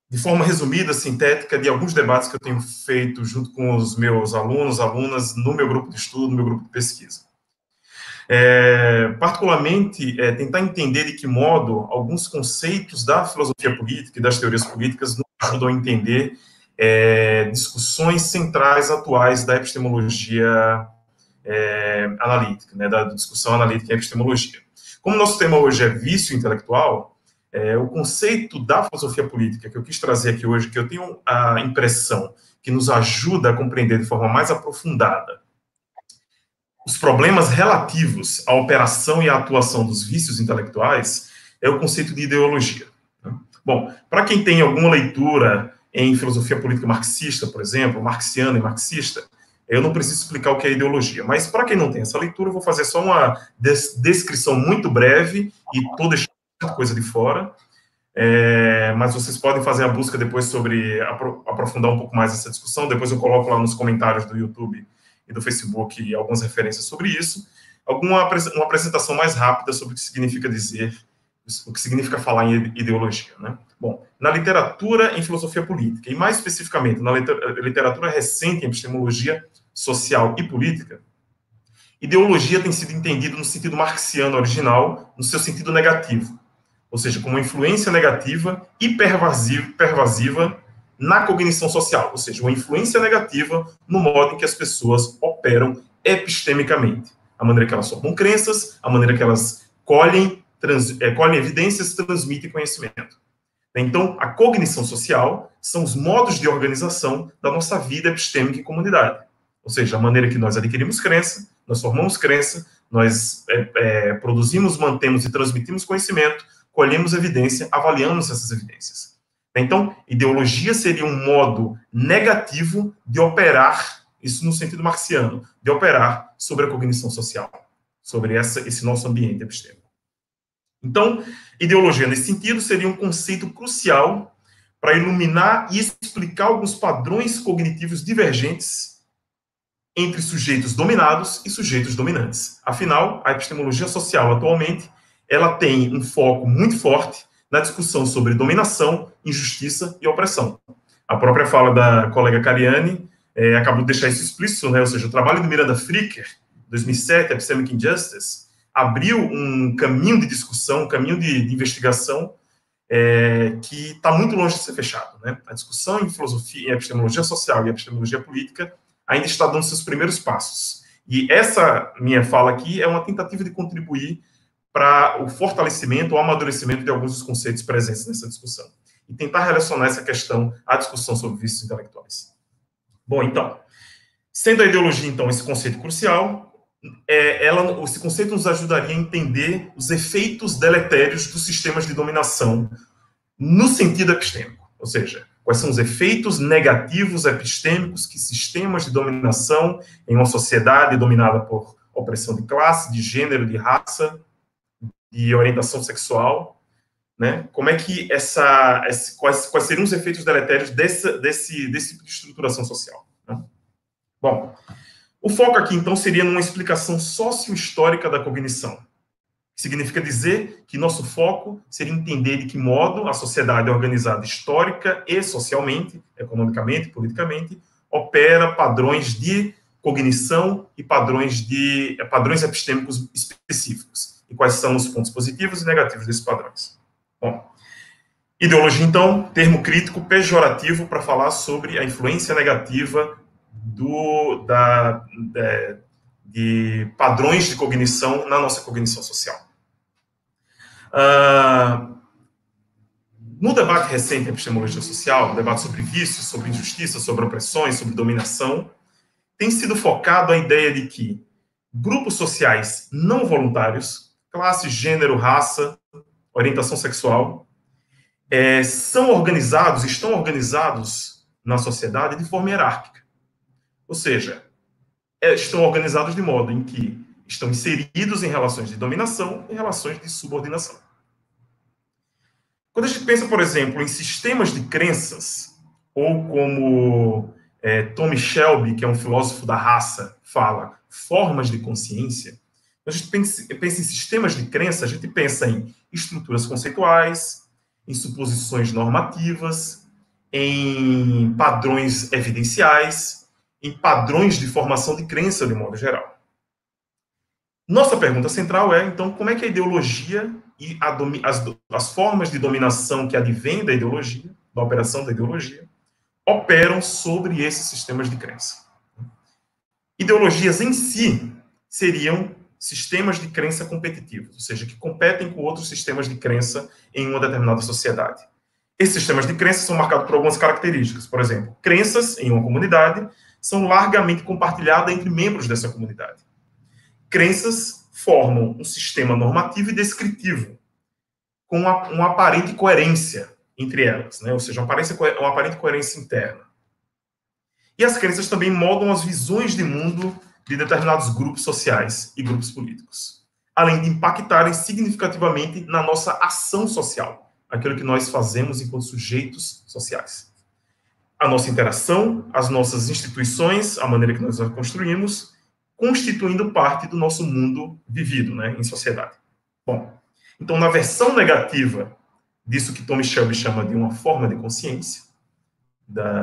de forma resumida, sintética, de alguns debates que eu tenho feito junto com os meus alunos, alunas, no meu grupo de estudo, no meu grupo de pesquisa. Particularmente, tentar entender de que modo alguns conceitos da filosofia política e das teorias políticas nos ajudam a entender discussões centrais atuais da epistemologia analítica, né, da discussão analítica em epistemologia. Como nosso tema hoje é vício intelectual, o conceito da filosofia política que eu quis trazer aqui hoje, que eu tenho a impressão que nos ajuda a compreender de forma mais aprofundada os problemas relativos à operação e à atuação dos vícios intelectuais, é o conceito de ideologia. Bom, para quem tem alguma leitura em filosofia política marxista, por exemplo, marxiana e marxista, eu não preciso explicar o que é ideologia, mas para quem não tem essa leitura, eu vou fazer só uma descrição muito breve e estou deixando coisa de fora, mas vocês podem fazer a busca depois sobre aprofundar um pouco mais essa discussão, depois eu coloco lá nos comentários do YouTube e do Facebook algumas referências sobre isso, uma apresentação mais rápida sobre o que significa dizer, o que significa falar em ideologia, né? Bom, na literatura em filosofia política, e mais especificamente na literatura recente em epistemologia social e política, ideologia tem sido entendido no sentido marxiano original, no seu sentido negativo, ou seja, como uma influência negativa e pervasiva na cognição social, ou seja, uma influência negativa no modo em que as pessoas operam epistemicamente, a maneira que elas formam crenças, a maneira que elas colhem evidências, transmitem conhecimento. Então, a cognição social são os modos de organização da nossa vida epistêmica em comunidade, ou seja, a maneira que nós adquirimos crença, nós formamos crença, nós produzimos, mantemos e transmitimos conhecimento, colhemos evidência, avaliamos essas evidências. Então, ideologia seria um modo negativo de operar, isso no sentido marxiano, de operar sobre a cognição social, sobre esse nosso ambiente epistêmico. Então, ideologia, nesse sentido, seria um conceito crucial para iluminar e explicar alguns padrões cognitivos divergentes entre sujeitos dominados e sujeitos dominantes. Afinal, a epistemologia social, atualmente, ela tem um foco muito forte na discussão sobre dominação, injustiça e opressão. A própria fala da colega Cariani acabou de deixar isso explícito, né? Ou seja, o trabalho do Miranda Fricker, 2007, Epistemic Injustice, abriu um caminho de discussão, um caminho de investigação que está muito longe de ser fechado, né? A discussão em filosofia, em epistemologia social e epistemologia política ainda está dando seus primeiros passos. E essa minha fala aqui é uma tentativa de contribuir para o fortalecimento ou amadurecimento de alguns dos conceitos presentes nessa discussão. E tentar relacionar essa questão à discussão sobre vícios intelectuais. Bom, então, sendo a ideologia, então, esse conceito crucial, esse conceito nos ajudaria a entender os efeitos deletérios dos sistemas de dominação no sentido epistêmico. Ou seja, quais são os efeitos negativos epistêmicos que sistemas de dominação em uma sociedade dominada por opressão de classe, de gênero, de raça, de orientação sexual, né? Como é que quais seriam os efeitos deletérios desse tipo de estruturação social, né? Bom, o foco aqui, então, seria numa explicação sociohistórica da cognição. Significa dizer que nosso foco seria entender de que modo a sociedade é organizada histórica e socialmente, economicamente, politicamente, opera padrões de cognição e padrões epistêmicos específicos. E quais são os pontos positivos e negativos desses padrões. Bom, ideologia, então, termo crítico pejorativo para falar sobre a influência negativa de padrões de cognição na nossa cognição social. No debate recente em epistemologia social, debate sobre vícios, sobre injustiça, sobre opressões, sobre dominação, tem sido focado a ideia de que grupos sociais não voluntários, classe, gênero, raça, orientação sexual, estão organizados na sociedade de forma hierárquica. Ou seja, estão organizados de modo em que estão inseridos em relações de dominação e relações de subordinação. Quando a gente pensa, por exemplo, em sistemas de crenças ou como Tommy Shelby, que é um filósofo da raça, fala, formas de consciência, a gente pensa em sistemas de crença, a gente pensa em estruturas conceituais, em suposições normativas, em padrões evidenciais, em padrões de formação de crença de modo geral. Nossa pergunta central é, então, como é que a ideologia e as formas de dominação que advêm da ideologia, da operação da ideologia, operam sobre esses sistemas de crença? Ideologias em si seriam sistemas de crença competitivos, ou seja, que competem com outros sistemas de crença em uma determinada sociedade. Esses sistemas de crença são marcados por algumas características. Por exemplo, crenças em uma comunidade são largamente compartilhadas entre membros dessa comunidade. Crenças formam um sistema normativo e descritivo, com uma aparente coerência entre elas, né? Ou seja, uma aparente coerência interna. E as crenças também moldam as visões de mundo de determinados grupos sociais e grupos políticos, além de impactarem significativamente na nossa ação social, aquilo que nós fazemos enquanto sujeitos sociais. A nossa interação, as nossas instituições, a maneira que nós a construímos, constituindo parte do nosso mundo vivido, né, em sociedade. Bom, então, na versão negativa disso que Tommy Shelby chama de uma forma de consciência,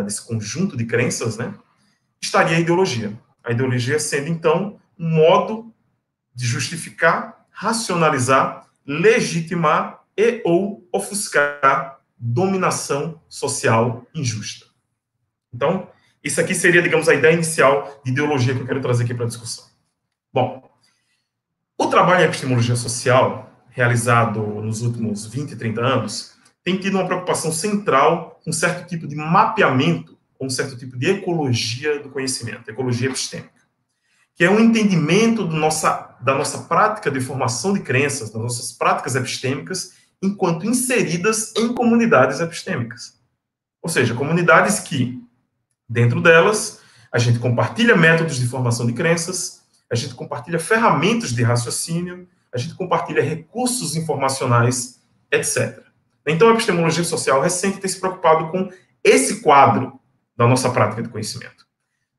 desse conjunto de crenças, né, estaria a ideologia. A ideologia sendo, então, um modo de justificar, racionalizar, legitimar e ou ofuscar dominação social injusta. Então, isso aqui seria, digamos, a ideia inicial de ideologia que eu quero trazer aqui para a discussão. Bom, o trabalho em epistemologia social, realizado nos últimos 20, 30 anos, tem tido uma preocupação central com um certo tipo de mapeamento, ou um certo tipo de ecologia do conhecimento, ecologia epistêmica, que é um entendimento da nossa prática de formação de crenças, das nossas práticas epistêmicas, enquanto inseridas em comunidades epistêmicas. Ou seja, comunidades que, dentro delas, a gente compartilha métodos de formação de crenças, a gente compartilha ferramentas de raciocínio, a gente compartilha recursos informacionais, etc. Então, a epistemologia social recente tem se preocupado com esse quadro da nossa prática de conhecimento.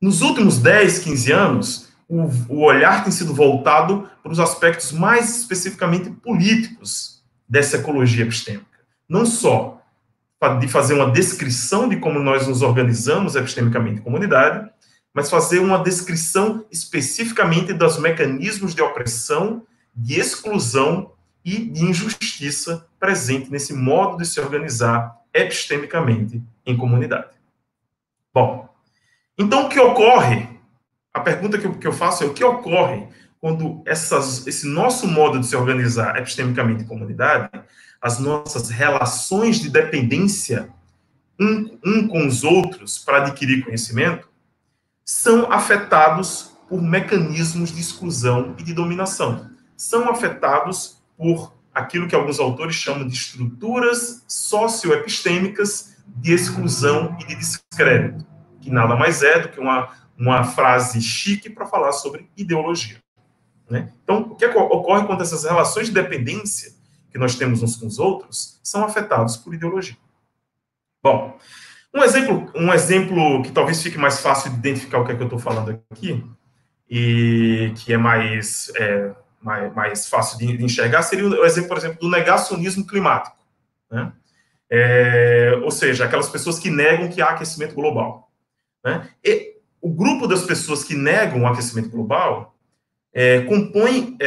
Nos últimos 10, 15 anos, o olhar tem sido voltado para os aspectos mais especificamente políticos dessa ecologia epistêmica. Não só de fazer uma descrição de como nós nos organizamos epistemicamente em comunidade, mas fazer uma descrição especificamente dos mecanismos de opressão, de exclusão e de injustiça presente nesse modo de se organizar epistemicamente em comunidade. Bom, então o que ocorre, a pergunta que eu faço é o que ocorre quando esse nosso modo de se organizar epistemicamente em comunidade, as nossas relações de dependência um com os outros para adquirir conhecimento, são afetados por mecanismos de exclusão e de dominação. São afetados por aquilo que alguns autores chamam de estruturas socioepistêmicas de exclusão e de descrédito, que nada mais é do que uma frase chique para falar sobre ideologia. Né? Então, o que ocorre quando essas relações de dependência que nós temos uns com os outros são afetados por ideologia? Bom, um exemplo que talvez fique mais fácil de identificar o que é que eu estou falando aqui, e que é mais fácil de enxergar, seria o exemplo, por exemplo, do negacionismo climático. Né? Ou seja, aquelas pessoas que negam que há aquecimento global. Né? E o grupo das pessoas que negam o aquecimento global compõe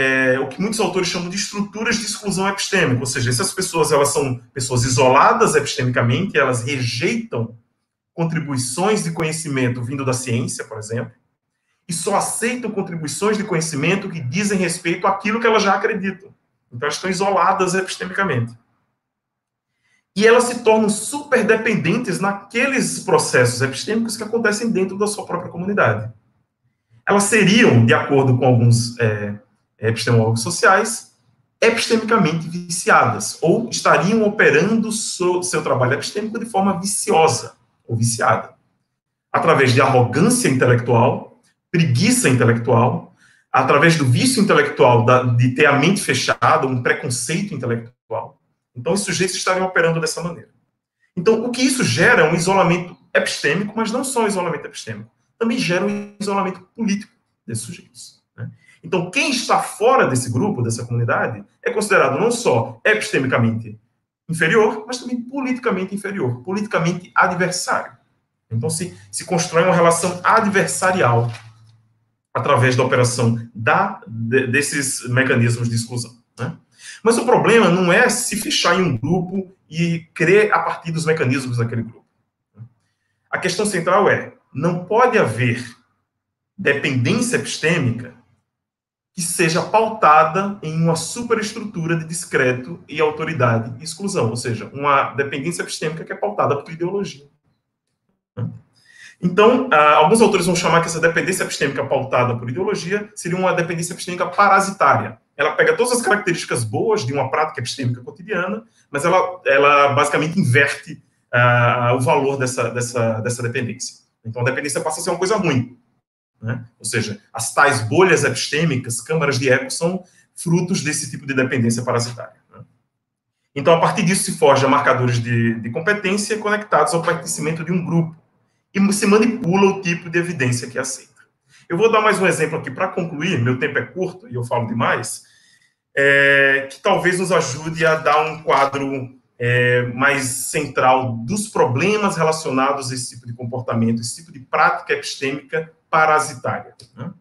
o que muitos autores chamam de estruturas de exclusão epistêmica, ou seja, essas pessoas elas são pessoas isoladas epistemicamente, elas rejeitam contribuições de conhecimento vindo da ciência, por exemplo, e só aceitam contribuições de conhecimento que dizem respeito àquilo que elas já acreditam. Então, elas estão isoladas epistemicamente. E elas se tornam super dependentes naqueles processos epistêmicos que acontecem dentro da sua própria comunidade. Elas seriam, de acordo com alguns epistemólogos sociais, epistemicamente viciadas, ou estariam operando seu trabalho epistêmico de forma viciosa, ou viciada, através de arrogância intelectual, preguiça intelectual, através do vício intelectual de ter a mente fechada, um preconceito intelectual. Então, os sujeitos estariam operando dessa maneira. Então, o que isso gera é um isolamento epistêmico, mas não só isolamento epistêmico, também gera um isolamento político desses sujeitos, né? Então, quem está fora desse grupo, dessa comunidade, é considerado não só epistemicamente inferior, mas também politicamente inferior, politicamente adversário. Então, se constrói uma relação adversarial através da operação desses mecanismos de exclusão, né? Mas o problema não é se fechar em um grupo e crer a partir dos mecanismos daquele grupo. A questão central é, não pode haver dependência epistêmica que seja pautada em uma superestrutura de discreto e autoridade e exclusão, ou seja, uma dependência epistêmica que é pautada por ideologia. Então, alguns autores vão chamar que essa dependência epistêmica pautada por ideologia seria uma dependência epistêmica parasitária. Ela pega todas as características boas de uma prática epistêmica cotidiana, mas ela basicamente inverte o valor dessa dependência. Então, a dependência passa a ser uma coisa ruim, né? Ou seja, as tais bolhas epistêmicas, câmaras de eco, são frutos desse tipo de dependência parasitária, né? Então, a partir disso, se forja marcadores de competência conectados ao pertencimento de um grupo e se manipula o tipo de evidência que aceita. Eu vou dar mais um exemplo aqui para concluir, meu tempo é curto e eu falo demais, que talvez nos ajude a dar um quadro mais central dos problemas relacionados a esse tipo de comportamento, esse tipo de prática epistêmica parasitária, né?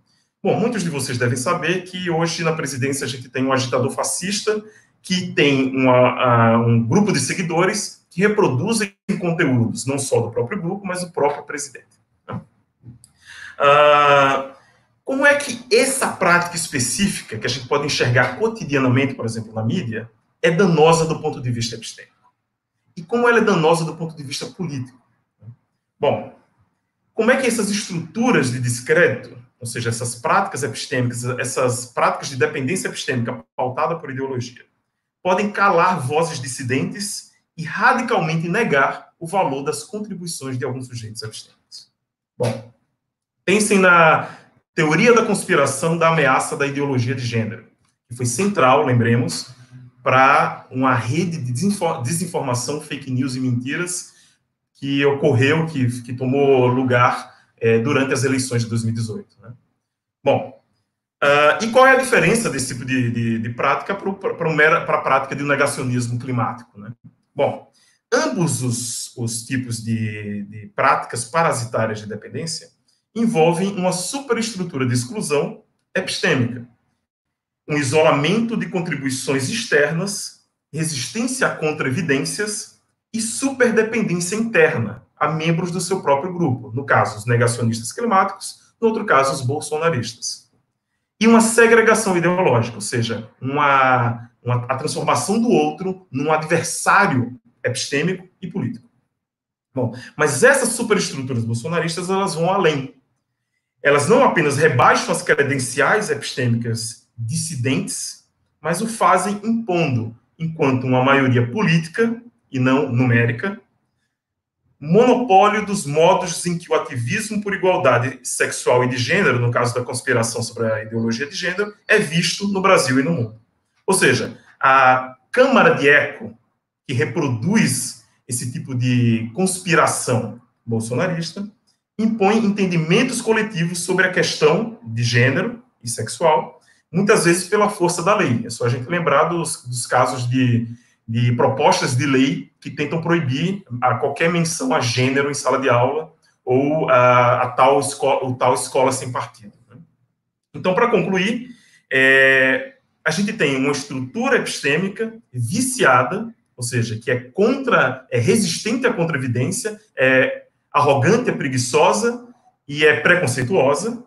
Bom, muitos de vocês devem saber que hoje na presidência a gente tem um agitador fascista que tem um grupo de seguidores que reproduzem conteúdos, não só do próprio grupo, mas do próprio presidente, né? Como é que essa prática específica, que a gente pode enxergar cotidianamente, por exemplo, na mídia, é danosa do ponto de vista epistêmico? E como ela é danosa do ponto de vista político? Bom, como é que essas estruturas de descrédito, ou seja, essas práticas epistêmicas, essas práticas de dependência epistêmica pautada por ideologia, podem calar vozes dissidentes e radicalmente negar o valor das contribuições de alguns sujeitos epistêmicos? Bom, pensem na teoria da conspiração da ameaça da ideologia de gênero, que foi central, lembremos, para uma rede de desinformação, fake news e mentiras que ocorreu, que tomou lugar durante as eleições de 2018, né? Bom, e qual é a diferença desse tipo de prática para a prática do negacionismo climático, né? Bom, ambos os tipos de práticas parasitárias de dependência envolvem uma superestrutura de exclusão epistêmica, um isolamento de contribuições externas, resistência contra evidências e superdependência interna a membros do seu próprio grupo, no caso, os negacionistas climáticos, no outro caso, os bolsonaristas. E uma segregação ideológica, ou seja, a transformação do outro num adversário epistêmico e político. Bom, mas essas superestruturas bolsonaristas, elas vão além. Elas não apenas rebaixam as credenciais epistêmicas dissidentes, mas o fazem impondo, enquanto uma maioria política, e não numérica, monopólio dos modos em que o ativismo por igualdade sexual e de gênero, no caso da conspiração sobre a ideologia de gênero, é visto no Brasil e no mundo. Ou seja, a câmara de eco que reproduz esse tipo de conspiração bolsonarista impõe entendimentos coletivos sobre a questão de gênero e sexual, muitas vezes pela força da lei. É só a gente lembrar dos casos de propostas de lei que tentam proibir qualquer menção a gênero em sala de aula ou o tal escola sem partido, né? Então, para concluir, a gente tem uma estrutura epistêmica viciada, ou seja, que é resistente à contra-evidência, é arrogante, é preguiçosa e é preconceituosa,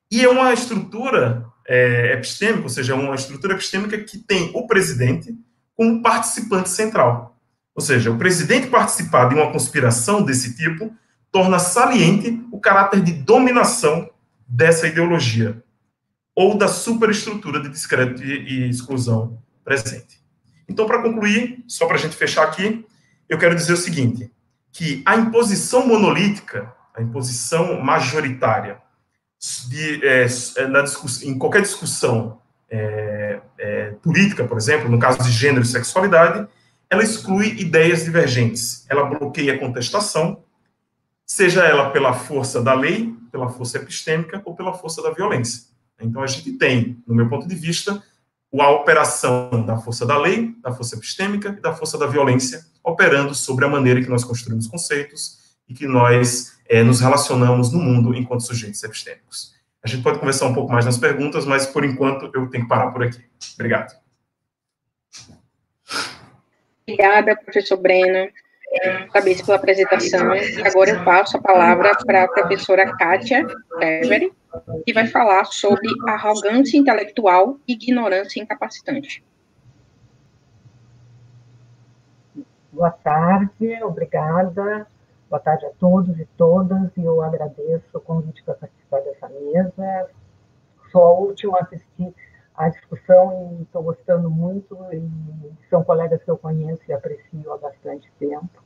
e é uma estrutura epistêmica, ou seja, uma estrutura epistêmica que tem o presidente como participante central. Ou seja, o presidente participar de uma conspiração desse tipo torna saliente o caráter de dominação dessa ideologia ou da superestrutura de descrédito e exclusão presente. Então, para concluir, só para a gente fechar aqui, eu quero dizer o seguinte, que a imposição monolítica, a imposição majoritária em qualquer discussão política, por exemplo, no caso de gênero e sexualidade, ela exclui ideias divergentes, ela bloqueia a contestação seja ela pela força da lei, pela força epistêmica ou pela força da violência. Então, a gente tem, no meu ponto de vista, a operação da força da lei, da força epistêmica e da força da violência, operando sobre a maneira que nós construímos conceitos e que nós nos relacionamos no mundo enquanto sujeitos epistêmicos. A gente pode conversar um pouco mais nas perguntas, mas, por enquanto, eu tenho que parar por aqui. Obrigado.
Obrigada, professor Breno. Parabéns pela apresentação. E agora eu passo a palavra para a professora Kátia Tevere, que vai falar sobre arrogância intelectual e ignorância incapacitante.
Boa tarde, obrigada. Boa tarde a todos e todas. E eu agradeço o convite para participar dessa mesa. Sou a última a assistir à discussão e estou gostando muito. E são colegas que eu conheço e aprecio há bastante tempo.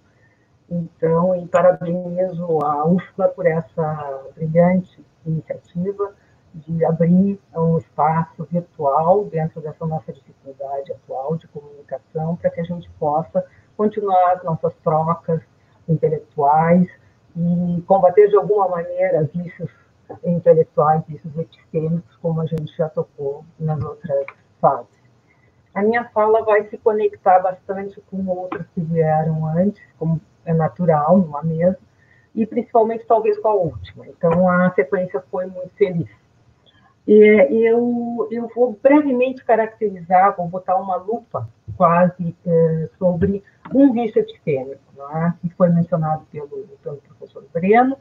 Então, e parabenizo a UFBA por essa brilhante iniciativa de abrir um espaço virtual dentro dessa nossa dificuldade atual de comunicação, para que a gente possa continuar as nossas trocas intelectuais e combater de alguma maneira vícios intelectuais, vícios epistêmicos, como a gente já tocou nas outras fases. A minha fala vai se conectar bastante com outras que vieram antes, como é natural numa mesa, e principalmente talvez com a última. Então, a sequência foi muito feliz. Eu vou brevemente caracterizar, vou botar uma lupa quase sobre um vício epistêmico, que foi mencionado pelo professor Breno,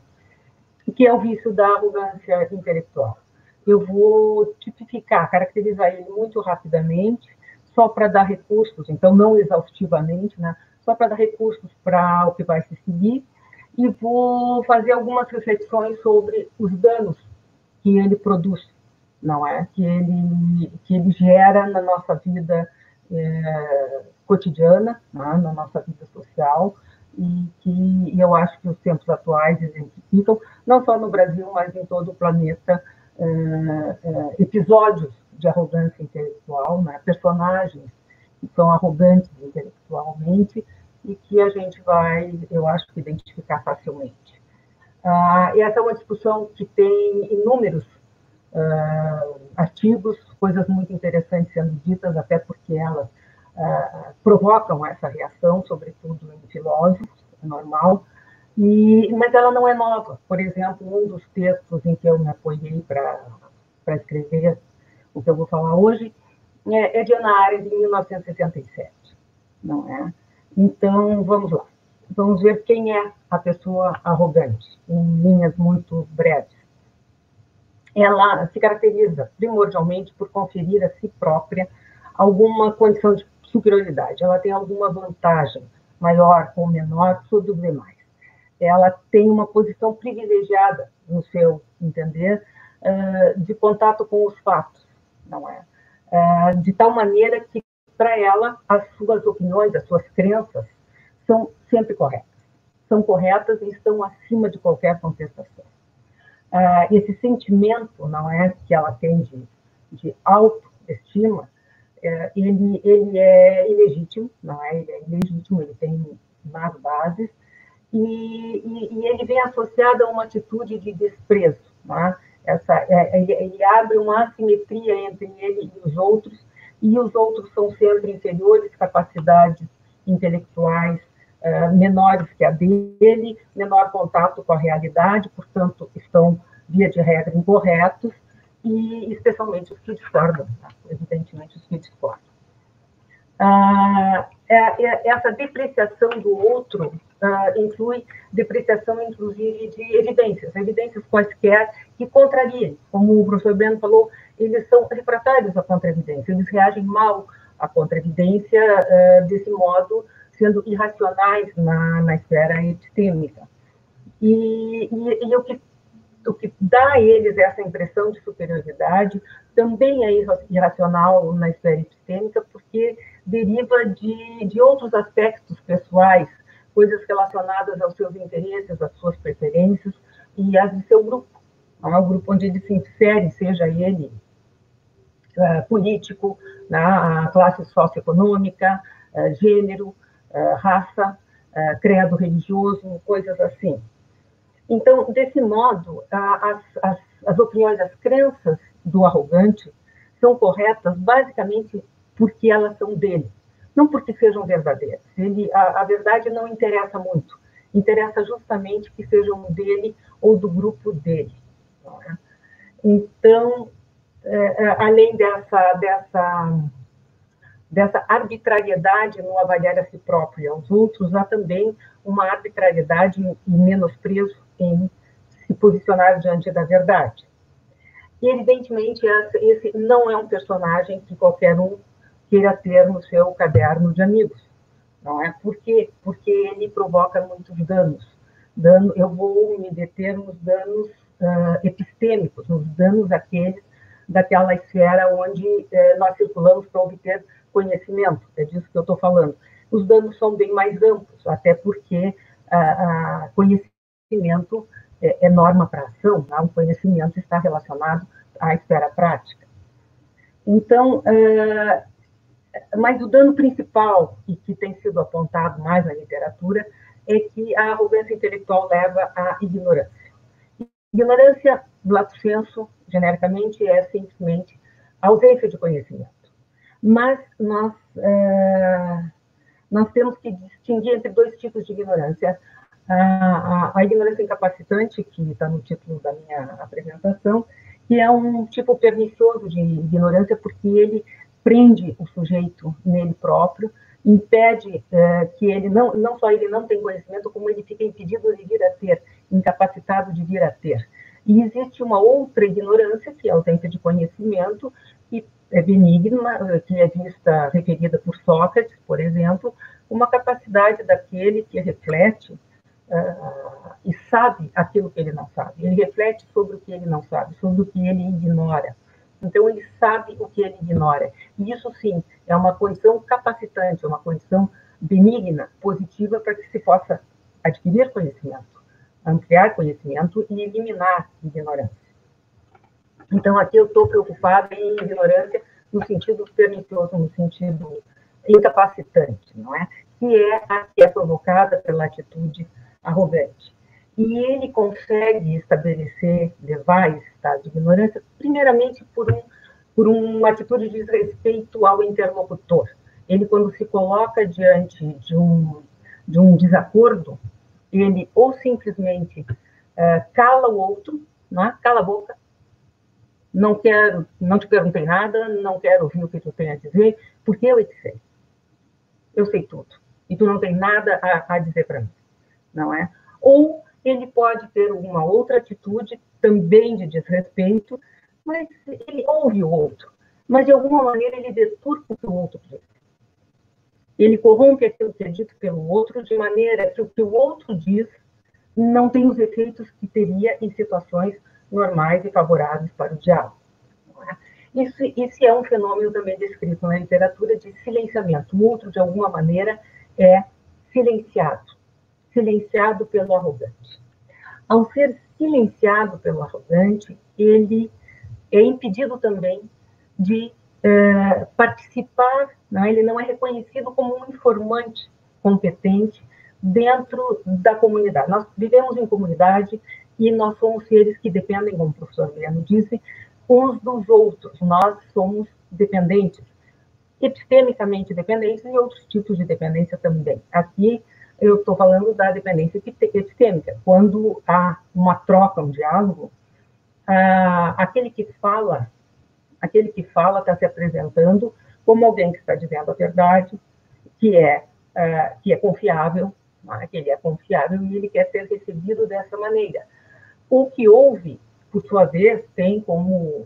que é o vício da arrogância intelectual. Eu vou tipificar, caracterizar ele muito rapidamente, só para dar recursos, então não exaustivamente, só para dar recursos para o que vai se seguir, e vou fazer algumas reflexões sobre os danos que ele produz, não é? Que ele gera na nossa vida cotidiana, na nossa vida social, e que eu acho que os tempos atuais exemplificam, não só no Brasil, mas em todo o planeta, episódios de arrogância intelectual, personagens que são arrogantes intelectualmente e que a gente vai, eu acho, identificar facilmente. E essa é uma discussão que tem inúmeros artigos, coisas muito interessantes sendo ditas, até porque elas provocam essa reação, sobretudo em filósofos, é normal, mas ela não é nova. Por exemplo, um dos textos em que eu me apoiei para escrever o que eu vou falar hoje é de Hannah Arendt, de 1967, não é? Então, vamos lá. Vamos ver quem é a pessoa arrogante, em linhas muito breves. Ela se caracteriza primordialmente por conferir a si própria alguma condição de superioridade. Ela tem alguma vantagem, maior ou menor, sobre os demais. Ela tem uma posição privilegiada, no seu entender, de contato com os fatos, não é? De tal maneira que, para ela, as suas opiniões, as suas crenças, são sempre corretas. São corretas e estão acima de qualquer contestação. Esse sentimento, não é, que ela tem de autoestima, ele é ilegítimo, não é? Ele é ilegítimo, ele tem más bases, e ele vem associado a uma atitude de desprezo, não é? Ele abre uma assimetria entre ele e os outros são sempre inferiores, capacidades intelectuais menores que a dele, menor contato com a realidade, portanto, estão, via de regra, incorretos, e especialmente os que discordam, evidentemente os que discordam. Essa depreciação do outro inclui depreciação, inclusive, de evidências quaisquer que contrariem. Como o professor Breno falou, eles são refratários à contra-evidência, eles reagem mal à contra-evidência, desse modo, sendo irracionais na esfera epistêmica. E o que dá a eles essa impressão de superioridade também é irracional na esfera epistêmica, porque deriva de outros aspectos pessoais, coisas relacionadas aos seus interesses, às suas preferências e às de seu grupo. É o grupo onde ele se insere, seja ele político, a classe socioeconômica, gênero, raça, credo religioso, coisas assim. Então, desse modo, as opiniões, as crenças do arrogante são corretas basicamente porque elas são dele, não porque sejam verdadeiras. A verdade não interessa muito, interessa justamente que sejam dele ou do grupo dele. Não é? Então, além dessa arbitrariedade no avaliar a si próprio e aos outros, há também uma arbitrariedade e menosprezo em se posicionar diante da verdade. E, evidentemente, esse não é um personagem que qualquer um queira ter no seu caderno de amigos. Não é? Por quê? Porque ele provoca muitos danos. Eu vou me deter nos danos epistêmicos, nos danos daquela esfera onde nós circulamos para obter conhecimento. É disso que eu estou falando. Os danos são bem mais amplos, até porque conhecimento é norma para a ação, tá? O conhecimento está relacionado à esfera prática. Então, mas o dano principal, e que tem sido apontado mais na literatura, é que a arrogância intelectual leva à ignorância. Ignorância, lato sensu, genericamente, é simplesmente ausência de conhecimento. Mas nós temos que distinguir entre dois tipos de ignorância. A ignorância incapacitante, que está no título da minha apresentação, que é um tipo pernicioso de ignorância, porque ele prende o sujeito nele próprio, impede que ele não só ele não tem conhecimento, como ele fica impedido de vir a ter, incapacitado de vir a ter. E existe uma outra ignorância, que é a ausência de conhecimento, que é benigna, que é vista, referida por Sócrates, por exemplo, uma capacidade daquele que reflete e sabe aquilo que ele não sabe. Ele reflete sobre o que ele não sabe, sobre o que ele ignora. Então, ele sabe o que ele ignora. E isso, sim, é uma condição capacitante, é uma condição benigna, positiva, para que se possa adquirir conhecimento, ampliar conhecimento e eliminar ignorância. Então, aqui eu estou preocupada em ignorância no sentido pernicioso, no sentido incapacitante, não é? Que é a que é provocada pela atitude arrogante. E ele consegue estabelecer, levar a esse estado de ignorância, primeiramente por uma atitude de desrespeito ao interlocutor. Ele, quando se coloca diante de um desacordo, ele ou simplesmente cala o outro, não é? Cala a boca, não te perguntei nada, não quero ouvir o que tu tem a dizer, porque eu é que sei. Eu sei tudo. E tu não tem nada a dizer para mim, não é? Ou ele pode ter uma outra atitude, também de desrespeito, mas ele ouve o outro. Mas, de alguma maneira, ele deturpa o que o outro diz. Ele corrompe aquilo que é dito pelo outro, de maneira que o que o outro diz não tem os efeitos que teria em situações normais e favoráveis para o diálogo. Isso é um fenômeno também descrito na literatura de silenciamento. O outro, de alguma maneira, é silenciado pelo arrogante. Ao ser silenciado pelo arrogante, ele é impedido também de participar, não? Ele não é reconhecido como um informante competente dentro da comunidade. Nós vivemos em comunidade e nós somos seres que dependem, como o professor Guilherme disse, uns dos outros. Nós somos dependentes, epistemicamente dependentes e outros tipos de dependência também. Aqui eu estou falando da dependência epistêmica. Quando há uma troca, um diálogo, aquele que fala está se apresentando como alguém que está dizendo a verdade, que é confiável, que ele é confiável e ele quer ser recebido dessa maneira. O que ouve, por sua vez, tem como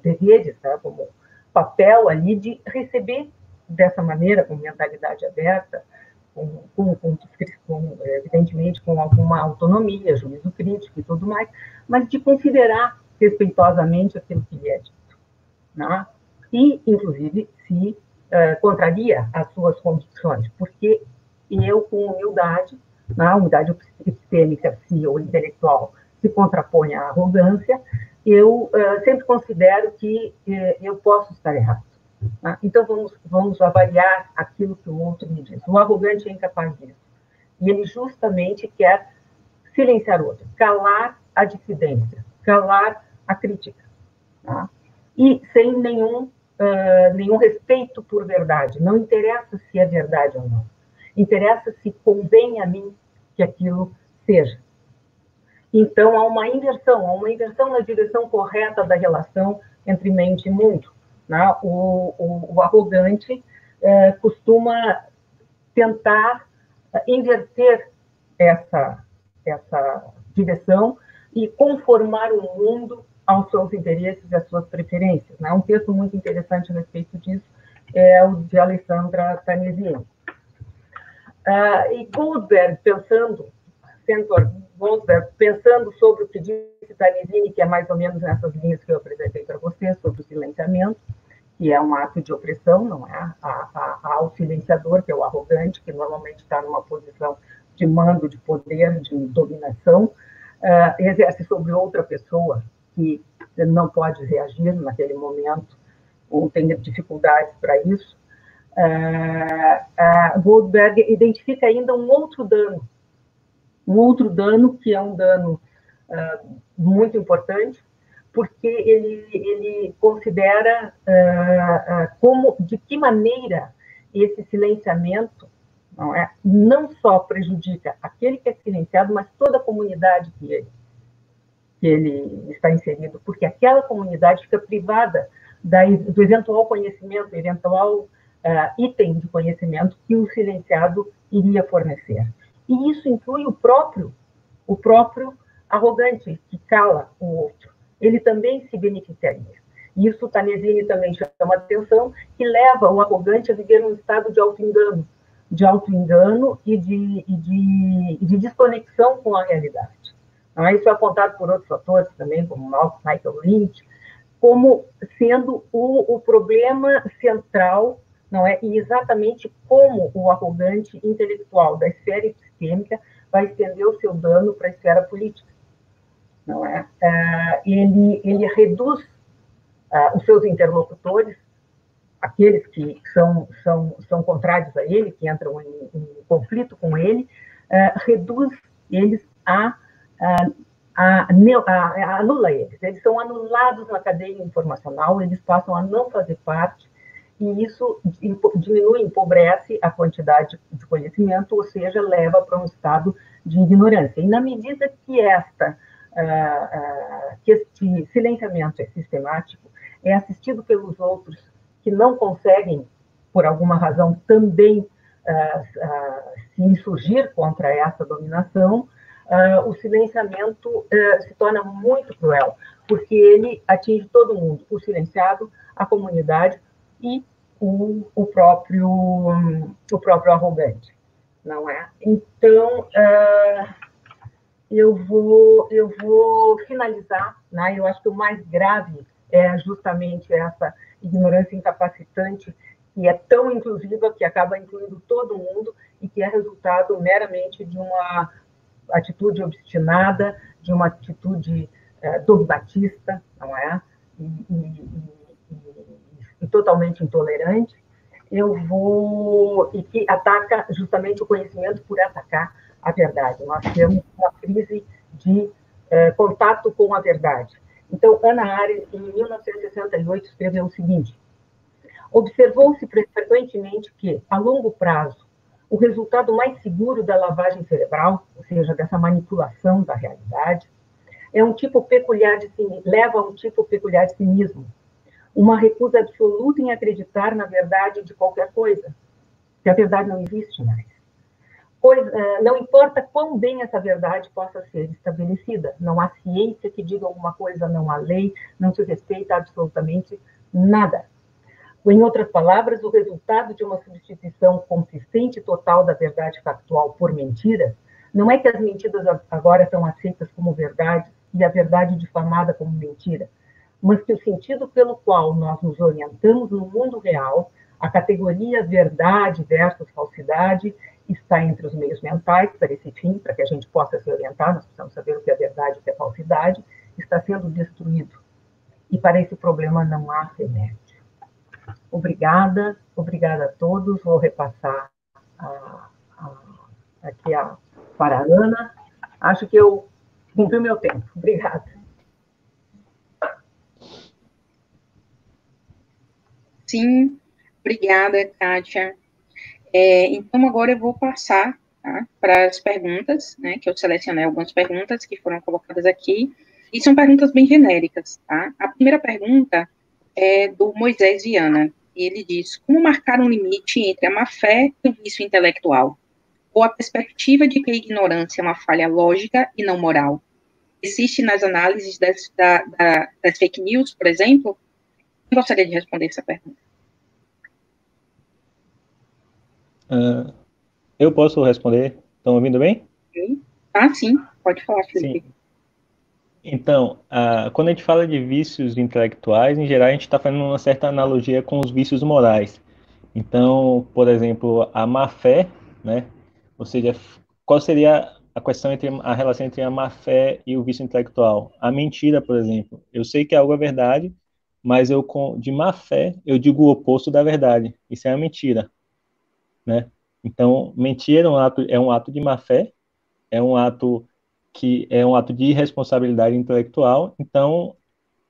deveres, tá, como papel ali de receber dessa maneira, com mentalidade aberta, evidentemente com alguma autonomia, juízo crítico e tudo mais, mas de considerar respeitosamente aquilo que lhe é dito. Né? E, inclusive, se contraria as suas convicções, porque eu, com humildade, a humildade epistêmica ou intelectual se contrapõe à arrogância, eu sempre considero que eu posso estar errado. Né? Então, vamos avaliar aquilo que o outro me diz. O arrogante é incapaz disso. E ele justamente quer silenciar o outro, calar a dissidência, calar a crítica, tá? E sem nenhum respeito por verdade. Não interessa se é verdade ou não. Interessa se convém a mim que aquilo seja. Então, há uma inversão na direção correta da relação entre mente e mundo, né? O arrogante costuma tentar inverter essa direção e conformar o mundo aos seus interesses e às suas preferências, né? Um texto muito interessante a respeito disso é o de Alessandra Tanesini. E Goldberg, pensando sobre o que disse Tanesini, que é mais ou menos nessas linhas que eu apresentei para vocês, sobre o silenciamento, que é um ato de opressão, não é? Ao silenciador, que é o arrogante, que normalmente está numa posição de mando, de poder, de dominação, exerce sobre outra pessoa que não pode reagir naquele momento, ou tem dificuldades para isso. Goldberg identifica ainda um outro dano que é um dano muito importante, porque ele considera de que maneira esse silenciamento não só prejudica aquele que é silenciado, mas toda a comunidade que ele está inserido, porque aquela comunidade fica privada do eventual conhecimento, eventual item de conhecimento que o silenciado iria fornecer. E isso inclui o próprio arrogante, que cala o outro. Ele também se beneficiaria. Isso Tanesini também chama atenção, que leva o arrogante a viver um estado de auto-engano e de desconexão com a realidade. Isso é apontado por outros autores também, como Michael Lynch, como sendo o problema central, não é? E exatamente como o arrogante intelectual da esfera epistêmica vai estender o seu dano para a esfera política, não é? Ele reduz os seus interlocutores, aqueles que são contrários a ele, que entram em conflito com ele, reduz eles anula eles são anulados na cadeia informacional, eles passam a não fazer parte, e isso diminui, empobrece a quantidade de conhecimento, ou seja, leva para um estado de ignorância. E na medida que este silenciamento é sistemático, é assistido pelos outros que não conseguem, por alguma razão, também se insurgir contra essa dominação, o silenciamento se torna muito cruel, porque ele atinge todo mundo, o silenciado, a comunidade e o próprio arrogante, não é? Então, eu vou finalizar, né? Eu acho que o mais grave é justamente essa ignorância incapacitante, que é tão inclusiva, que acaba incluindo todo mundo e que é resultado meramente de uma atitude obstinada, de uma atitude dogmatista, não é? E totalmente intolerante, e que ataca justamente o conhecimento por atacar a verdade. Nós temos uma crise de contato com a verdade. Então, Hannah Arendt, em 1968, escreveu o seguinte: observou-se frequentemente que, a longo prazo, o resultado mais seguro da lavagem cerebral, ou seja, dessa manipulação da realidade, leva a um tipo peculiar de cinismo, uma recusa absoluta em acreditar na verdade de qualquer coisa, que a verdade não existe mais. Pois não importa quão bem essa verdade possa ser estabelecida, não há ciência que diga alguma coisa, não há lei, não se respeita absolutamente nada. Em outras palavras, o resultado de uma substituição consistente e total da verdade factual por mentiras não é que as mentiras agora são aceitas como verdade e a verdade difamada como mentira, mas que o sentido pelo qual nós nos orientamos no mundo real, a categoria verdade versus falsidade, está entre os meios mentais para esse fim, para que a gente possa se orientar, nós precisamos saber o que é verdade e o que é falsidade, está sendo destruído. E para esse problema não há remédio. Obrigada a todos. Vou repassar aqui para a Ana, Acho que eu cumpri o meu tempo. Obrigada.
Sim, obrigada, Kátia. Então, agora eu vou passar, tá, para as perguntas, né, que eu selecionei algumas perguntas que foram colocadas aqui, e são perguntas bem genéricas, tá? A primeira pergunta é do Moisés Viana, e ele diz: como marcar um limite entre a má-fé e o vício intelectual? Ou a perspectiva de que a ignorância é uma falha lógica e não moral? Existe nas análises das fake news, por exemplo? Eu gostaria de responder essa pergunta.
Eu posso responder? Estão ouvindo bem?
Ah, sim, pode falar, Felipe.
Sim. Então, quando a gente fala de vícios intelectuais, em geral a gente está fazendo uma certa analogia com os vícios morais. Então, por exemplo, a má-fé, né? Ou seja, qual seria a questão entre a relação entre a má-fé e o vício intelectual? A mentira, por exemplo. Eu sei que algo é verdade, mas de má-fé eu digo o oposto da verdade. Isso é a mentira, né? Então, mentir é um ato de má-fé, é um ato de irresponsabilidade intelectual. Então,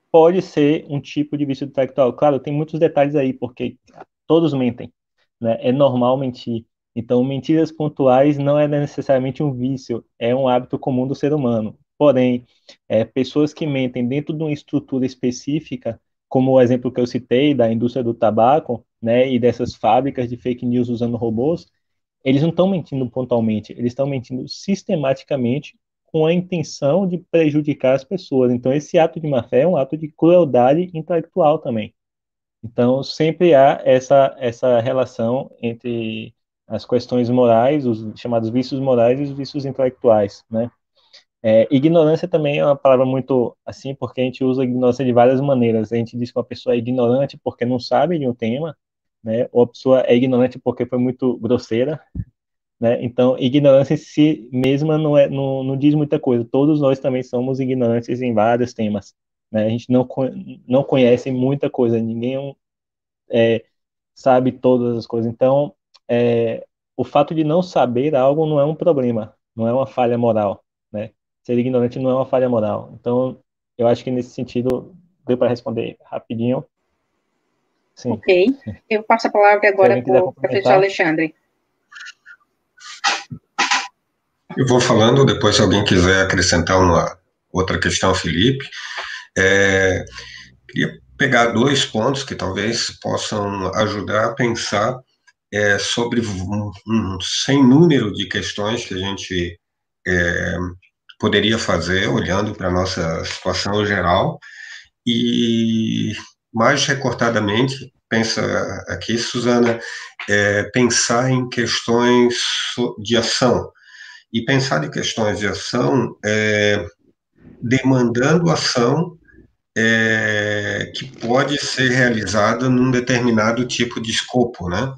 pode ser um tipo de vício intelectual. Claro, tem muitos detalhes aí, porque todos mentem, né? É normal mentir. Então, mentiras pontuais não é necessariamente um vício, é um hábito comum do ser humano. Porém, pessoas que mentem dentro de uma estrutura específica, como o exemplo que eu citei da indústria do tabaco, né, e dessas fábricas de fake news usando robôs, eles não estão mentindo pontualmente, eles estão mentindo sistematicamente com a intenção de prejudicar as pessoas. Então, esse ato de má-fé é um ato de crueldade intelectual também. Então, sempre há essa relação entre as questões morais, os chamados vícios morais e os vícios intelectuais, né? Ignorância também é uma palavra muito assim, porque a gente usa ignorância de várias maneiras. A gente diz que uma pessoa é ignorante porque não sabe de um tema, né? Ou a pessoa é ignorante porque foi muito grosseira, né? Então, ignorância em si mesma não diz muita coisa. Todos nós também somos ignorantes em vários temas, né? A gente não conhece muita coisa, ninguém sabe todas as coisas. Então, o fato de não saber algo não é um problema, não é uma falha moral, né? Ser ignorante não é uma falha moral. Então, eu acho que nesse sentido deu para responder rapidinho. Sim.
Ok. Eu passo a palavra agora para o professor Alexandre.
Eu vou falando, depois se alguém quiser acrescentar uma outra questão, Felipe. Queria pegar 2 pontos que talvez possam ajudar a pensar sobre um sem número de questões que a gente poderia fazer, olhando para a nossa situação geral, e mais recortadamente, pensa aqui, Suzana, pensar em questões de ação, e pensar de questões de ação demandando ação que pode ser realizada num determinado tipo de escopo, né?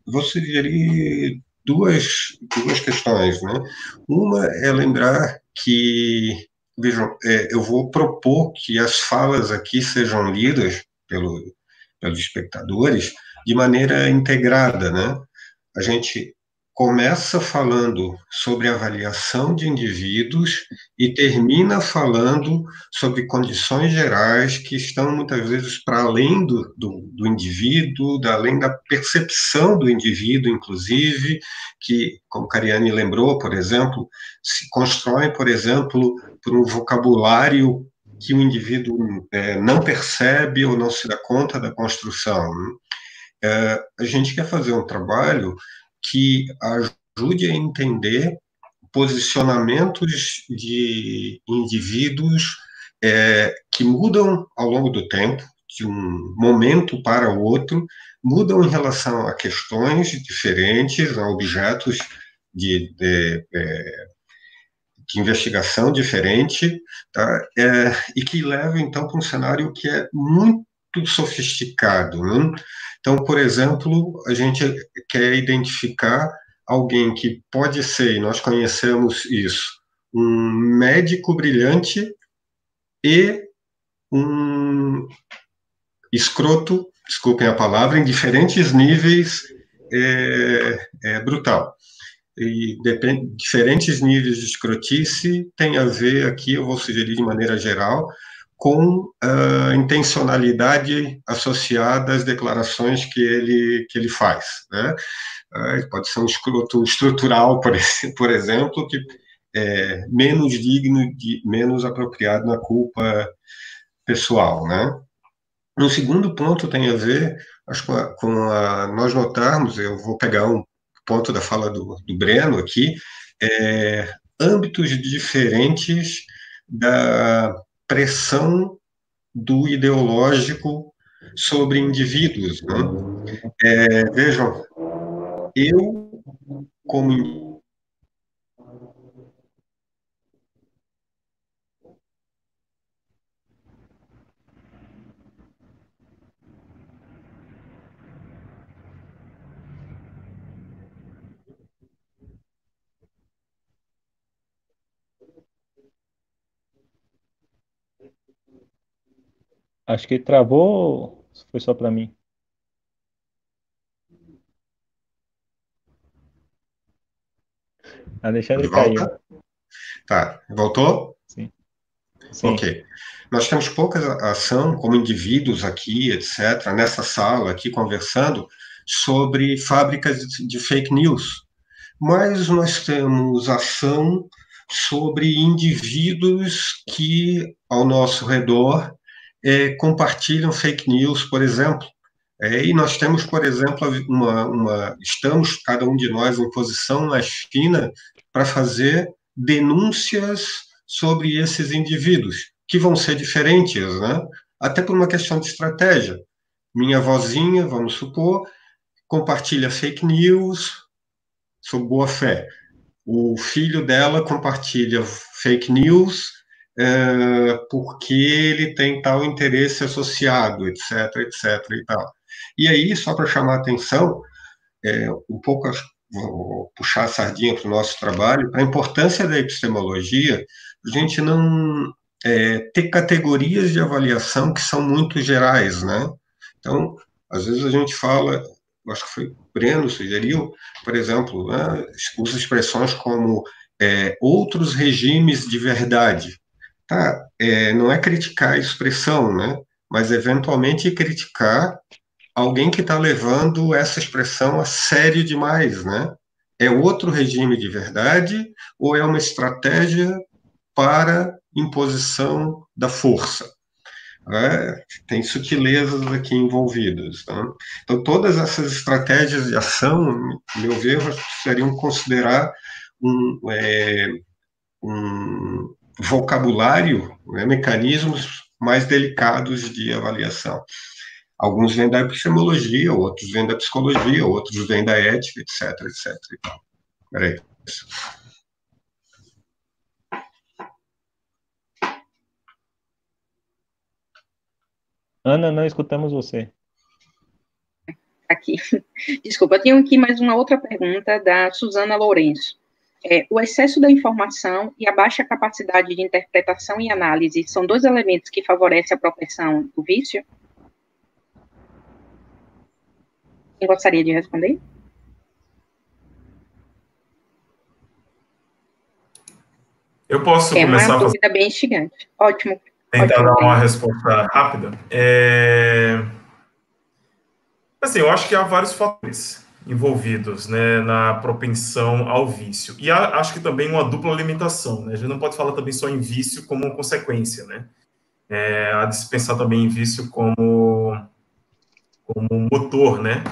Vou sugerir duas questões, né? Uma é lembrar que, vejam, eu vou propor que as falas aqui sejam lidas pelos espectadores de maneira integrada, né? A gente começa falando sobre avaliação de indivíduos e termina falando sobre condições gerais que estão muitas vezes para além do indivíduo, além da percepção do indivíduo, inclusive, que, como Cariani lembrou, por exemplo, se constrói, por exemplo, por um vocabulário que o indivíduo não percebe ou não se dá conta da construção. A gente quer fazer um trabalho que ajude a entender posicionamentos de indivíduos que mudam ao longo do tempo, de um momento para o outro, mudam em relação a questões diferentes, a objetos de investigação diferente, tá? E que leva, então, para um cenário que é muito sofisticado, né? Então, por exemplo, a gente quer identificar alguém que pode ser, e nós conhecemos isso, um médico brilhante e um escroto, desculpem a palavra, em diferentes níveis brutal. e diferentes níveis de escrotice têm a ver aqui, eu vou sugerir de maneira geral, com a intencionalidade associada às declarações que ele faz, né? Pode ser um escroto estrutural, por exemplo, que é menos digno, menos apropriado na culpa pessoal, né? Um segundo ponto tem a ver, acho, nós notarmos, eu vou pegar um ponto da fala do Breno aqui, âmbitos diferentes da pressão do ideológico sobre indivíduos, né? Vejam, eu, como
Acho que travou ou foi só para mim?
de
Alexandre caiu.
volta, tá, voltou?
Sim. Sim.
Ok. Nós temos pouca ação como indivíduos aqui, etc., nessa sala aqui conversando sobre fábricas de fake news, mas nós temos ação sobre indivíduos que, ao nosso redor, compartilham fake news, por exemplo. E nós temos, por exemplo, estamos, cada um de nós, em posição mais fina para fazer denúncias sobre esses indivíduos, que vão ser diferentes, né? Até por uma questão de estratégia. Minha vozinha, vamos supor, compartilha fake news sob boa fé. O filho dela compartilha fake news porque ele tem tal interesse associado, etc., etc. e tal. E aí, só para chamar a atenção, um pouco, vou puxar a sardinha para o nosso trabalho, para a importância da epistemologia, a gente não ter categorias de avaliação que são muito gerais, né? Então, às vezes a gente fala, acho que foi o Breno sugeriu, por exemplo, né, usa expressões como outros regimes de verdade. Tá, não é criticar a expressão, né? Mas eventualmente criticar alguém que está levando essa expressão a sério demais, né? É outro regime de verdade ou é uma estratégia para imposição da força? Tem sutilezas aqui envolvidas. Tá? Então, todas essas estratégias de ação, a meu ver, precisariam considerar um vocabulário, né, mecanismos mais delicados de avaliação. Alguns vêm da epistemologia, outros vêm da psicologia, outros vêm da ética, etc, etc. Era isso.
Ana, não escutamos você.
Aqui. Desculpa, eu tenho aqui mais uma outra pergunta da Suzana Lourenço. O excesso da informação e a baixa capacidade de interpretação e análise são dois elementos que favorecem a propensão do vício? Quem gostaria de responder?
Eu posso começar
a uma dúvida bem instigante. Ótimo.
Tentar dar uma resposta rápida. Assim, eu acho que há vários fatores envolvidos, né, na propensão ao vício. E acho que também uma dupla limitação, né? A gente não pode falar também só em vício como consequência, né? Há de se pensar também em vício como motor, né,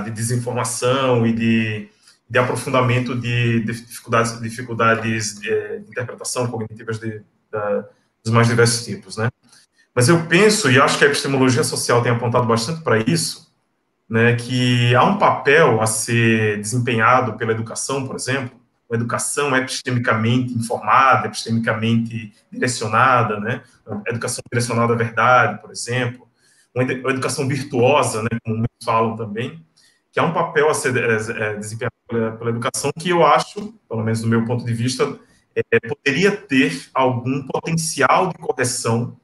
de desinformação e de aprofundamento de dificuldades de interpretação cognitivas dos mais diversos tipos, né? Mas eu penso, e acho que a epistemologia social tem apontado bastante para isso, né, que há um papel a ser desempenhado pela educação, por exemplo, uma educação epistemicamente informada, epistemicamente direcionada, né, educação direcionada à verdade, por exemplo, uma educação virtuosa, né, como muitos falam também, que há um papel a ser desempenhado pela educação que eu acho, pelo menos do meu ponto de vista, poderia ter algum potencial de correção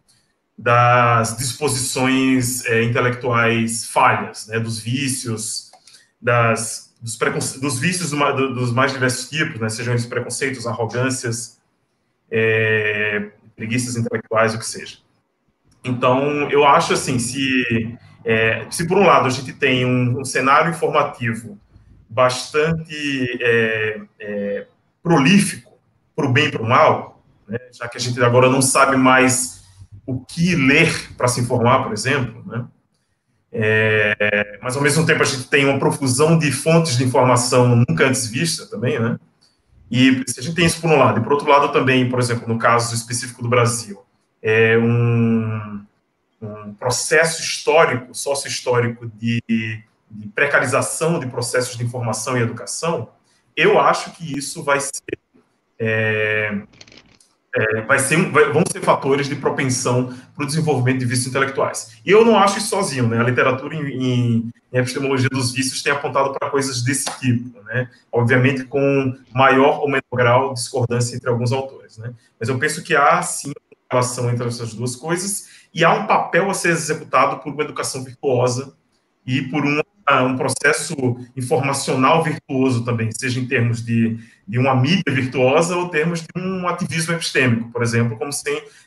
das disposições intelectuais falhas, né, dos vícios, dos vícios dos mais diversos tipos, né, sejam eles preconceitos, arrogâncias, preguiças intelectuais, o que seja. Então, eu acho assim, se por um lado a gente tem um cenário informativo bastante prolífico, para o bem e para o mal, né, já que a gente agora não sabe mais o que ler para se informar, por exemplo, né, mas ao mesmo tempo a gente tem uma profusão de fontes de informação nunca antes vista também, né, e se a gente tem isso por um lado, e por outro lado também, por exemplo, no caso específico do Brasil, um processo histórico, sócio-histórico de precarização de processos de informação e educação, eu acho que isso vão ser fatores de propensão para o desenvolvimento de vícios intelectuais. E eu não acho isso sozinho, né? A literatura em epistemologia dos vícios tem apontado para coisas desse tipo, né? Obviamente com maior ou menor grau de discordância entre alguns autores, né? Mas eu penso que há, sim, uma relação entre essas duas coisas e há um papel a ser executado por uma educação virtuosa e por um processo informacional virtuoso também, seja em termos de uma mídia virtuosa ou em termos de um ativismo epistêmico, por exemplo, como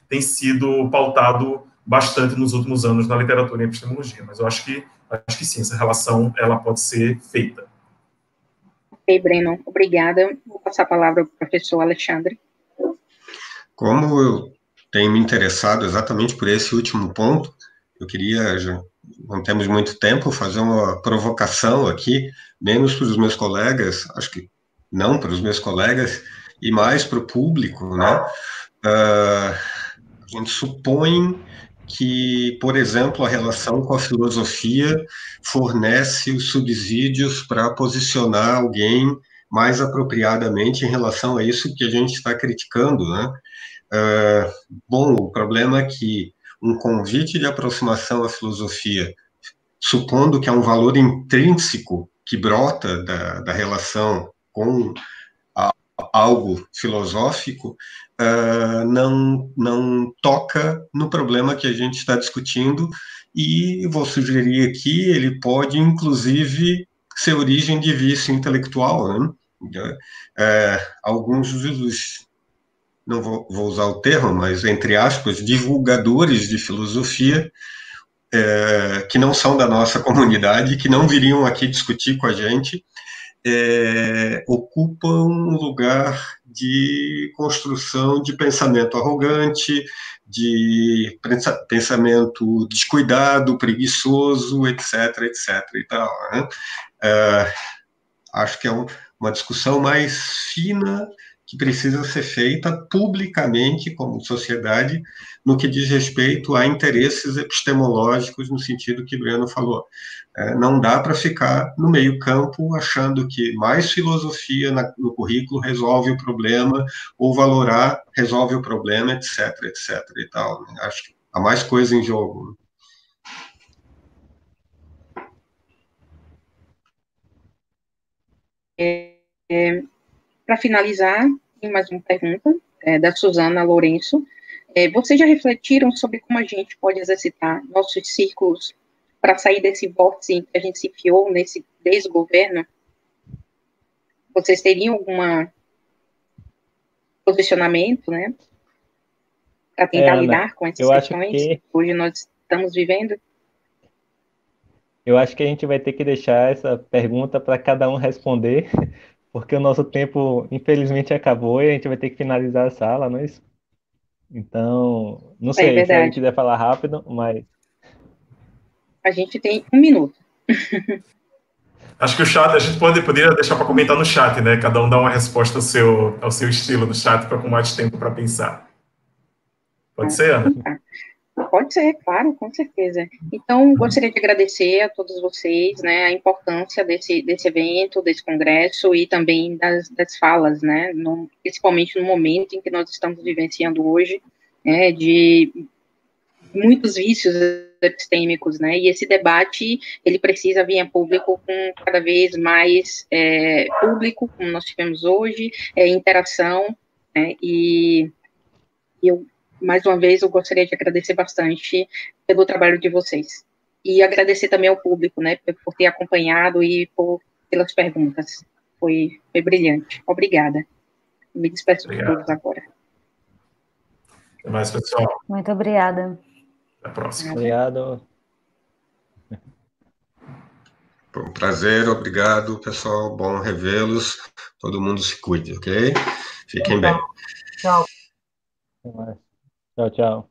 tem sido pautado bastante nos últimos anos na literatura e epistemologia. Mas eu acho que sim, essa relação ela pode ser feita.
Ok, Breno, obrigada. Vou passar a palavra para o professor Alexandre.
Como eu tenho me interessado exatamente por esse último ponto, eu queria, já não temos muito tempo, fazer uma provocação aqui, menos para os meus colegas, acho que não para os meus colegas, e mais para o público, né? A gente supõe que, por exemplo, a relação com a filosofia fornece os subsídios para posicionar alguém mais apropriadamente em relação a isso que a gente está criticando, né? Bom, o problema é que um convite de aproximação à filosofia, supondo que há um valor intrínseco que brota da relação com algo filosófico, não toca no problema que a gente está discutindo, e vou sugerir aqui, ele pode, inclusive, ser origem de vício intelectual, né? Alguns dos, não vou usar o termo, mas, entre aspas, divulgadores de filosofia, que não são da nossa comunidade, que não viriam aqui discutir com a gente, ocupam um lugar de construção de pensamento arrogante, de pensamento descuidado, preguiçoso, etc., etc. e tal, né? Acho que é uma discussão mais fina que precisa ser feita publicamente como sociedade no que diz respeito a interesses epistemológicos no sentido que o Breno falou. Não dá para ficar no meio campo achando que mais filosofia no currículo resolve o problema, ou valorar resolve o problema, etc., etc. e tal. Acho que há mais coisa em jogo.
Para finalizar, tem mais uma pergunta da Suzana Lourenço. Vocês já refletiram sobre como a gente pode exercitar nossos círculos para sair desse vórtice em que a gente se enfiou nesse desgoverno? Vocês teriam algum posicionamento, né, para tentar lidar com essas questões que hoje nós estamos vivendo?
Eu acho que a gente vai ter que deixar essa pergunta para cada um responder, porque o nosso tempo, infelizmente, acabou e a gente vai ter que finalizar a sala, não é isso? Então, não sei se alguém quiser falar rápido, mas...
A gente tem 1 minuto.
Acho que o chat, a gente poderia deixar para comentar no chat, né? Cada um dá uma resposta ao seu estilo no chat, para com mais tempo para pensar. Pode ser, Ana?
Pode ser, claro, com certeza. Então, gostaria de agradecer a todos vocês, né, a importância desse evento, desse congresso e também das falas, né, principalmente no momento em que nós estamos vivenciando hoje, né, de muitos vícios epistêmicos, né, e esse debate, ele precisa vir a público com cada vez mais público, como nós tivemos hoje, interação, né, e eu, mais uma vez, eu gostaria de agradecer bastante pelo trabalho de vocês. E agradecer também ao público, né, por ter acompanhado e por pelas perguntas. Foi brilhante. Obrigada. Me despeço de todos agora.
Até mais, pessoal.
Muito obrigada.
Até a próxima.
Obrigado.
Foi um prazer, obrigado, pessoal. Bom revê-los. Todo mundo se cuide, ok? Fiquem bem.
Tchau.
Até mais. Tchau, tchau.